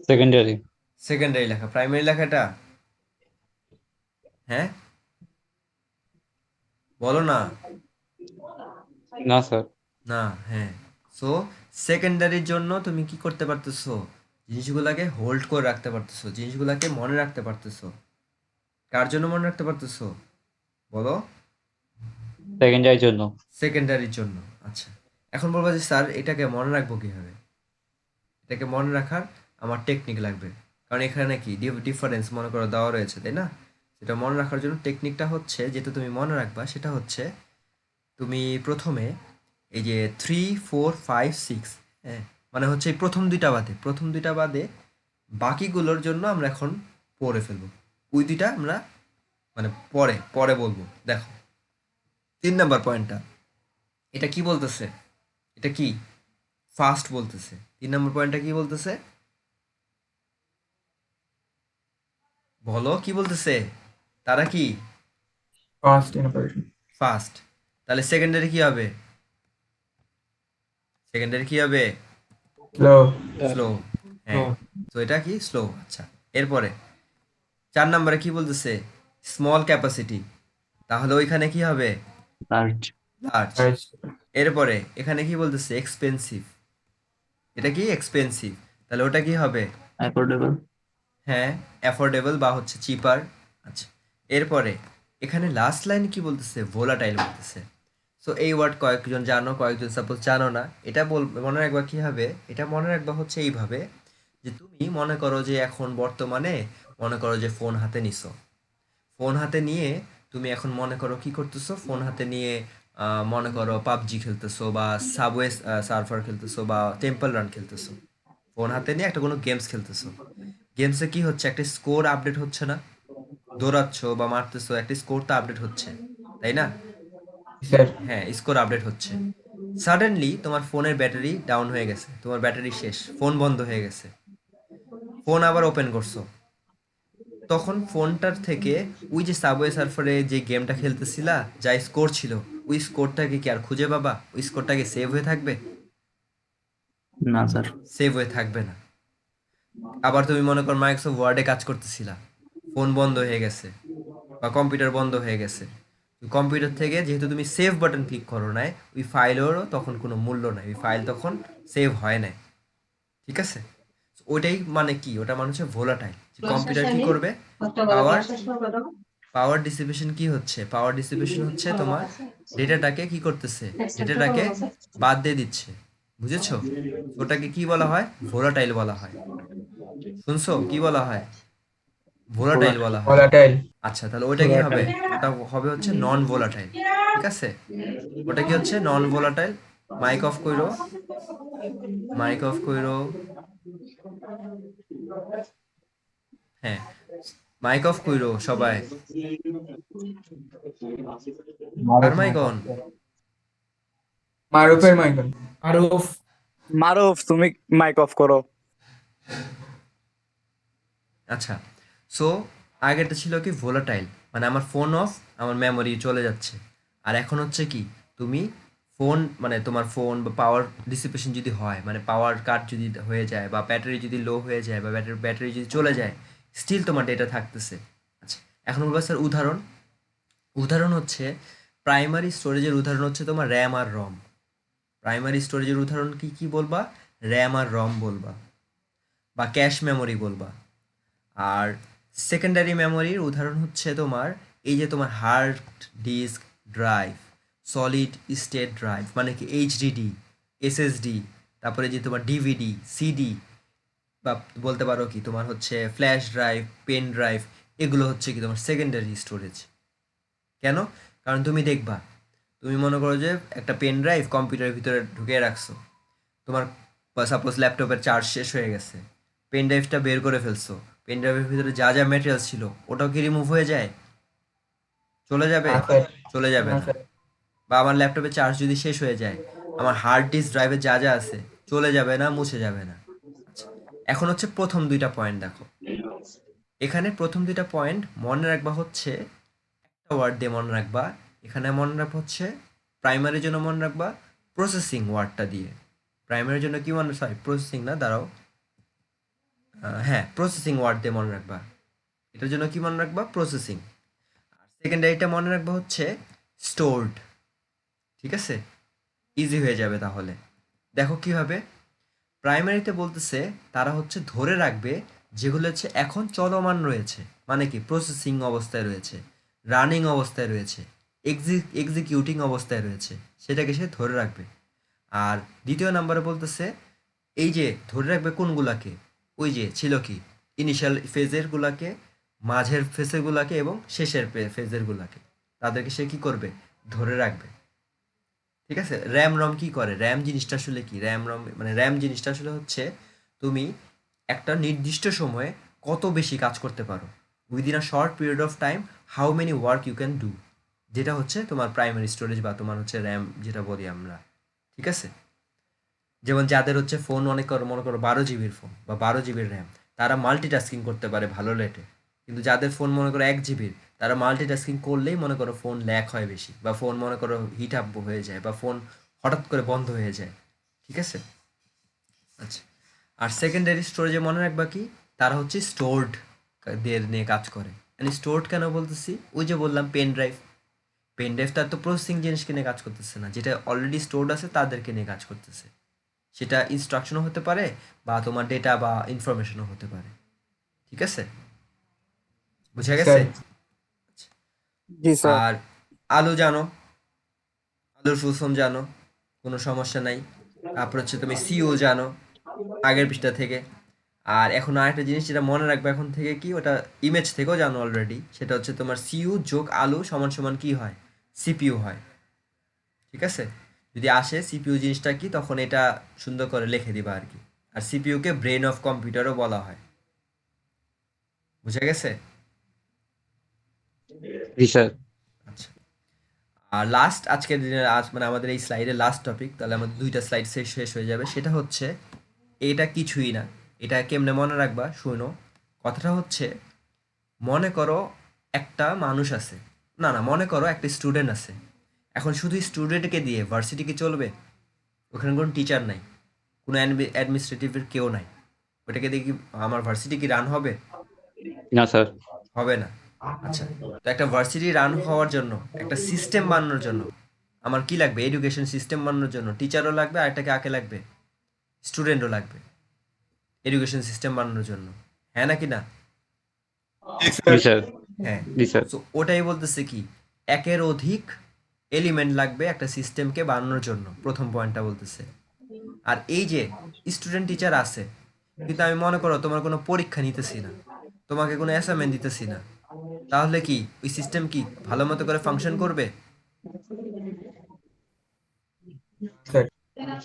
সেকেন্ডারি সেকেন্ডারি লেখা। প্রাইমারি লেখাটা? হ্যাঁ, বলো না। না স্যার না, হ্যাঁ। সো সেকেন্ডারির জন্য তুমি কি করতে পারতেছো? জিনিসগুলাকে হোল্ড করে রাখতে পারতেছো, জিনিসগুলাকে মনে রাখতে পারতেছো। কার জন্য মনে রাখতে পারতেছো বলো? সেকেন্ডারির জন্য সেকেন্ডারির জন্য। আচ্ছা, এখন বলবো যে স্যার এটাকে মনে রাখবো কিভাবে? এটাকে মনে রাখার আমার টেকনিক লাগবে। কারণ এখানে কি ডিফারেন্স মনে করো দেওয়া রয়েছে, তাই না? সেটা মনে রাখার জন্য টেকনিকটা হচ্ছে, যেটা তুমি মনে রাখবা সেটা হচ্ছে, তুমি প্রথমে এই যে 3 4 5 6, হ্যাঁ, মানে হচ্ছে এই প্রথম দুইটা বাদে বাকিগুলোর জন্য আমরা এখন পড়ে ফেলবো। ওই দুইটা আমরা মানে পরে পরে বলবো। দেখো 3 নাম্বার পয়েন্টটা, এটা কি বলতেছে? এটা কি ফাস্ট বলতেছে? 3 নাম্বার পয়েন্টটা কি বলতেছে বলো? কি বলতেছে? তারা কি Fast in operation. ফাস্ট? তাহলে সেকেন্ডারি কি হবে? সেকেন্ডারি কি হবে? Slow. স্লো। হ্যাঁ, তো এটা কি স্লো। আচ্ছা, এরপরে 4 নাম্বারে কি বলতেছে? Small capacity. তাহলে ওইখানে কি হবে? Large large. Large. এরপরে এখানে কি বলতেছে? এক্সপেন্সিভ। এটা কি এক্সপেন্সিভ? তাহলে ওটা কি হবে? অ্যাফোর্ডেবল হ্যাঁ, অ্যাফোর্ডেবল বা হচ্ছে চিপার। আচ্ছা, এরপরে এখানে লাস্ট লাইন কি বলতেছে? ভোলাটাইল বলতেছে। সো এই ওয়ার্ড কয়েকজন জানো, কয়েকজন সাপোজ জানো না। এটা মনে রাখবা কিভাবে? এটা মনে রাখবা হচ্ছে এইভাবে, যে তুমি মনে করো যে এখন বর্তমানে মনে করো যে ফোন হাতে নিছো। ফোন হাতে নিয়ে তুমি এখন মনে করো কি করতেছো? ফোন হাতে নিয়ে মনে করো পাবজি খেলতেছো বা সাবওয়ে সার্ফার খেলতেছো বা টেম্পল রান খেলতেছো। ফোন হাতে নিয়ে একটা কোনো গেমস খেলতেছো। গেমসে কি হচ্ছে? একটা স্কোর আপডেট হচ্ছে না? দৌড়াচ্ছ বা মারতেছো, একটা স্কোর তো আপডেট হচ্ছে, তাই না? Sir. হ্যাঁ, স্কোর আপডেট হচ্ছে। সাডেনলি তোমার ফোনের ব্যাটারি ডাউন হয়ে গেছে, তোমার ব্যাটারি শেষ, ফোন বন্ধ হয়ে গেছে। ফোন আবার ওপেন করছো, তখন ফোনটার থেকে ওই যে সাবওয়ে সার্ফারে যে গেমটা খেলতেছিলা, যা স্কোর ছিল, ওই স্কোরটাকে কি আর খুঁজে পাবা? ওই স্কোরটাকে সেভ হয়ে থাকবে? না স্যার সেভ হয়ে থাকবে না। আবার তুমি মনে করো মাইক্রোসফট ওয়ার্ডে কাজ করতেছিলা, ফোন বন্ধ হয়ে গেছে বা কম্পিউটার বন্ধ হয়ে গেছে। কম্পিউটার থেকে যেহেতু তুমি সেভ বাটন ক্লিক করো নাই, ওই ফাইলেরও তখন কোনো মূল্য নাই, ওই ফাইল তখন সেভ হয় নাই। ঠিক আছে? ওইটাই মানে কি, ওটা মানে হচ্ছে ভোলাটাইল। কম্পিউটার কি করবে? পাওয়ার পাওয়ার ডিসিপেশন কি হচ্ছে? পাওয়ার ডিসিপেশন হচ্ছে তোমার ডেটাটাকে কি করতেছে? ডেটাটাকে বাদ দিয়ে দিচ্ছে। বুঝেছো? ওটাকে কি বলা হয়? ভোলাটাইল বলা হয়। শুনছো কি বলা হয়? ভোলাটাইল বলা হয়। Volatile. আচ্ছা, তাহলে ওইটা কি হবে? ওটা হবে হচ্ছে নন ভোলাটাইল। ঠিক আছে? ওটা কি হচ্ছে? Non volatile. মাইক অফ কইরো, মাইক অফ কইরো। হ্যাঁ, মাইক অফ কইরো সবাই। কার mic on? Marufel Michael. Aruf. Maruf তুমি মাইক অফ করো। আচ্ছা, সো আগেরটা ছিল কি ভোলাটাইল, মানে আমার ফোন অফ, আমার মেমোরি চলে যাচ্ছে। আর এখন হচ্ছে কি, তুমি ফোন মানে তোমার ফোন বা পাওয়ার ডিসিপেশন যদি হয়, মানে পাওয়ার কাট যদি হয়ে যায় বা ব্যাটারি যদি লো হয়ে যায় বা ব্যাটারি যদি চলে যায়, স্টিল তোমার ডেটা থাকতেছে। আচ্ছা, এখন বলবো স্যার উদাহরণ। উদাহরণ হচ্ছে প্রাইমারি স্টোরেজের উদাহরণ হচ্ছে তোমার র্যাম আর রম। প্রাইমারি স্টোরেজের উদাহরণ কি কি বলবা? র্যাম আর রম বলবা, বা ক্যাশ মেমোরি বলবা। আর সেকেন্ডারি মেমোরির উদাহরণ হচ্ছে তোমার এই যে তোমার hard disk drive, solid state drive মানে কি এইচডিডি, এসএসডি, তারপরে যে তোমার ডিভিডি, সিডি, বা বলতে পারো কি তোমার হচ্ছে ফ্ল্যাশ ড্রাইভ, পেন ড্রাইভ। এগুলো হচ্ছে কি তোমার সেকেন্ডারি স্টোরেজ। কেন? কারণ তুমি দেখবা, তুমি মনে করো যে একটা পেন ড্রাইভ কম্পিউটারের ভিতরে ঢুকিয়ে রাখছো, তোমার সাপোজ ল্যাপটপের চার্জ শেষ হয়ে গেছে, পেন ড্রাইভটা বের করে ফেলছো, পেন ড্রাইভের ভিতরে যা যা ম্যাটেরিয়াল ছিল ওটাও কি রিমুভ হয়ে যায়, চলে যাবে? না স্যার চলে যাবে না না। স্যার বা আমার ল্যাপটপে চার্জ যদি শেষ হয়ে যায়, আমার হার্ড ডিস্ক ড্রাইভে যা যা আছে চলে যাবে না, মুছে যাবে না। আচ্ছা, এখন হচ্ছে প্রথম দুইটা পয়েন্ট দেখো। এখানে প্রথম দুইটা পয়েন্ট মনে রাখবা হচ্ছে একটা ওয়ার্ড দিয়ে মনে রাখবা। এখানে মনে রাখবা হচ্ছে প্রাইমারির জন্য মনে রাখবা প্রসেসিং ওয়ার্ডটা দিয়ে। প্রাইমারির জন্য কি মনে, সরি প্রসেসিং না, দাঁড়াও, হ্যাঁ প্রসেসিং ওয়ার্ড দিয়ে মনে রাখবা। এটার জন্য কি মনে রাখবা, প্রসেসিং। আর সেকেন্ডারিটা মনে রাখবা হচ্ছে স্টোরড। ঠিক আছে, ইজি হয়ে যাবে তাহলে। দেখো কিভাবে, প্রাইমারিতে বলতেছে তারা হচ্ছে ধরে রাখবে যেগুলো হচ্ছে এখন চলমান রয়েছে, মানে কি প্রসেসিং অবস্থায় রয়েছে, রানিং অবস্থায় রয়েছে, এক্সিকিউটিং অবস্থায় রয়েছে, সেটাকে সে ধরে রাখবে। আর দ্বিতীয় নাম্বারে বলতেছে এই যে ধরে রাখবে কোনগুলাকে, ওই যে ছিল কি ইনিশিয়াল ফেজের গুলাকে, মাঝের ফেজের গুলাকে এবং শেষের ফেজের গুলাকে, তাদেরকে সে কি করবে, ধরে রাখবে। ঠিক আছে, র্যাম রম কি করে, র্যাম জিনিসটা আসলে কি, র্যাম রম মানে র্যাম জিনিসটা আসলে হচ্ছে তুমি একটা নির্দিষ্ট সময়ে কত বেশি কাজ করতে পারো, within a short period of time how many work you can do, যেটা হচ্ছে তোমার প্রাইমারি স্টোরেজ বা তোমার হচ্ছে র্যাম যেটা বলি আমরা। ঠিক আছে, যেমন যাদের হচ্ছে ফোন অনেক মনে করো 12 জিবির ফোন বা 12 জিবির র্যাম, তারা মাল্টিটাস্কিং করতে পারে ভালো রেটে। কিন্তু যাদের ফোন মনে করো 1 জিবির, তারা মাল্টিটাস্কিং করলেই মনে করো ফোন ল্যাগ হয় বেশি, বা ফোন মনে করো হিট আপ হয়ে যায়, বা ফোন হঠাৎ করে বন্ধ হয়ে যায়। ঠিক আছে, আচ্ছা। আর সেকেন্ডারি স্টোরেজে মনে রাখবা কি, তারা হচ্ছে স্টোরড দের নিয়ে কাজ করে। মানে স্টোরড কেন বলতেছি, ওই যে বললাম পেন ড্রাইভ, পেন ড্রাইভ তার তো প্রসেসিং জিনিসকে নিয়ে কাজ করতেছে না, যেটা অলরেডি স্টোরড আছে তাদেরকে নিয়ে কাজ করতেছে। সেটা ইনস্ট্রাকশনও হতে পারে বা তোমার ডেটা বা ইনফরমেশনও হতে পারে। ঠিক আছে, বুঝা গেছে? স্যার জি স্যার। আর আলু জানো, আলুর ফুল ফর্ম জানো, কোনো সমস্যা নাই। তারপর হচ্ছে তুমি সিও জানো আগের পৃষ্ঠা থেকে। আর এখন আরেকটা জিনিস যেটা মনে রাখবে এখন থেকে, কি ওটা ইমেজ থেকেও জানো অলরেডি, সেটা হচ্ছে তোমার সিইউ যোগ আলু সমান সমান কি হয়, সিপিইউ হয়। ঠিক আছে, যদি আসে সিপিইউ জিনিসটা কি, তখন এটা সুন্দর করে লিখে দিবা আর কি। আর সিপিইউকে ব্রেন অফ কম্পিউটারও বলা হয়। বুঝা গেছে? জি স্যার। আচ্ছা, আর লাস্ট আজকের দিনের আজ মানে আমাদের এই স্লাইডের লাস্ট টপিক, তাহলে আমাদের দুইটা স্লাইড শেষ হয়ে যাবে। সেটা হচ্ছে এটা কিছুই না, এটা কেমনে মনে রাখবা শুনো। কথাটা হচ্ছে মনে করো একটা মানুষ আছে, না না মনে করো একটা স্টুডেন্ট আছে। এখন শুধু স্টুডেন্টকে দিয়ে ভার্সিটি কি চলবে? ওখানে কোনো টিচার নাই, কোনো অ্যাডমিনিস্ট্রেটিভের কেউ নাই, ওটাকে দিয়ে কি আমার ভার্সিটি কি রান হবে? না স্যার। হবে না। আচ্ছা, তো একটা ভার্সিটি রান হওয়ার জন্য, একটা সিস্টেম বানানোর জন্য আমার কি লাগবে, এডুকেশন সিস্টেম বানানোর জন্য টিচারও লাগবে, আর একটা কাকে লাগবে, স্টুডেন্টও লাগবে এডুকেশন সিস্টেম বানানোর জন্য। হ্যাঁ নাকি না? জি স্যার। হ্যাঁ। জি স্যার। তো ওটাই বলতেছে কি, একের অধিক এলিমেন্ট লাগবে একটা সিস্টেমকে বানানোর জন্য, প্রথম পয়েন্টটা বলতেছে। আর এই যে স্টুডেন্ট টিচার আছে, কিন্তু আমি মনে করো তোমার কোনো পরীক্ষা নিতেছি না, তোমাকে কোনো অ্যাসাইনমেন্ট দিতেছি না, তাহলে কি ওই সিস্টেম কি ভালো মতো করে ফাংশন করবে? স্যার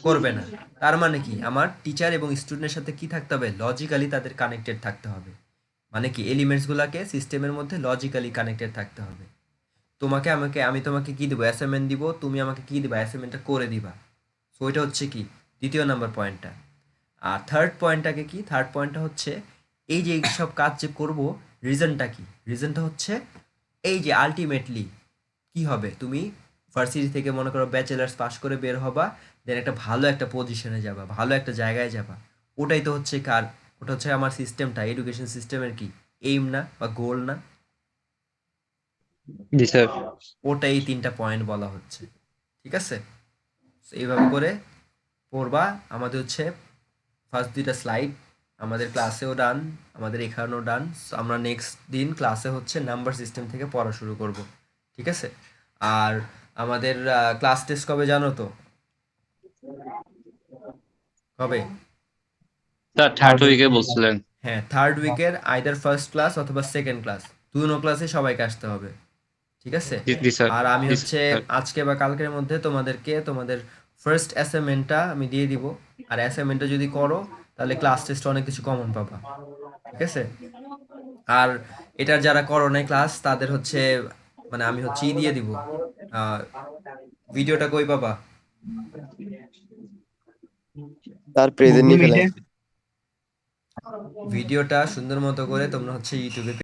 করবে না। তার মানে কি, আমার টিচার এবং স্টুডেন্টের সাথে কি থাকতে হবে, লজিক্যালি তাদের কানেক্টেড থাকতে হবে। মানে কি এলিমেন্টস গুলাকে সিস্টেমের মধ্যে লজিক্যালি কানেক্টেড থাকতে হবে। আমি তোমাকে কি দিব, অ্যাসাইনমেন্ট দিব, তুমি আমাকে কি দিবা, অ্যাসাইনমেন্টটা করে দিবা। সো এটা হচ্ছে কি দ্বিতীয় নাম্বার পয়েন্টটা। আর থার্ড পয়েন্টটাকে কি, থার্ড পয়েন্টটা হচ্ছে এই যে সব কাজ যে করব, রিজনটা কি, রিজনটা হচ্ছে এই যে আলটিমেটলি কি হবে, তুমি ভার্সিটি থেকে মনে করো ব্যাচেলার্স পাস করে বের হবা, দেন একটা ভালো একটা পজিশনে যাবা, ভালো একটা জায়গায় যাবা। ওটাই তো হচ্ছে কার, ওটা হচ্ছে আমার সিস্টেমটা, এডুকেশন সিস্টেমের কি এইম না বা গোল না? জি স্যার। ওটাই তিনটা পয়েন্ট বলা হচ্ছে। ঠিক আছে, So এইভাবে করে পড়বা। আমাদের হচ্ছে ফার্স্ট দুইটা স্লাইড আমাদের ক্লাসেও ডান, আমাদের এখানেও ডান। আমরা নেক্সট দিন ক্লাসে হচ্ছে নাম্বার সিস্টেম থেকে পড়া শুরু করব। ঠিক আছে, আর আমাদের ক্লাস টেস্ট কবে জানো তো? কবে? স্যার থার্ড উইকে বলছিলেন। হ্যাঁ, থার্ড উইকের আইদার ফার্স্ট ক্লাস অথবা সেকেন্ড ক্লাস, দুনো ক্লাসে সবাইকে আসতে হবে। ঠিক আছে, জি জি স্যার। আর আমি জি হচ্ছে স্যার। আজকে বা কালকের মধ্যে তোমাদেরকে তোমাদের ফার্স্ট অ্যাসাইনমেন্টটা আমি দিয়ে দিব। আর অ্যাসাইনমেন্টটা যদি করো তাহলে ক্লাস টেস্টে অনেক কিছু কমন পাবা। ঠিক আছে, আর এটা যারা করো নাই ক্লাস তাদের হচ্ছে মানে আমি হচ্ছে দিয়ে দিব ভিডিওটা কই পাবা? তার প্রেজেন্ট নিয়ে ফেলে ভিডিওটা সুন্দর মতো করে তোমরা হচ্ছে ইউটিউবে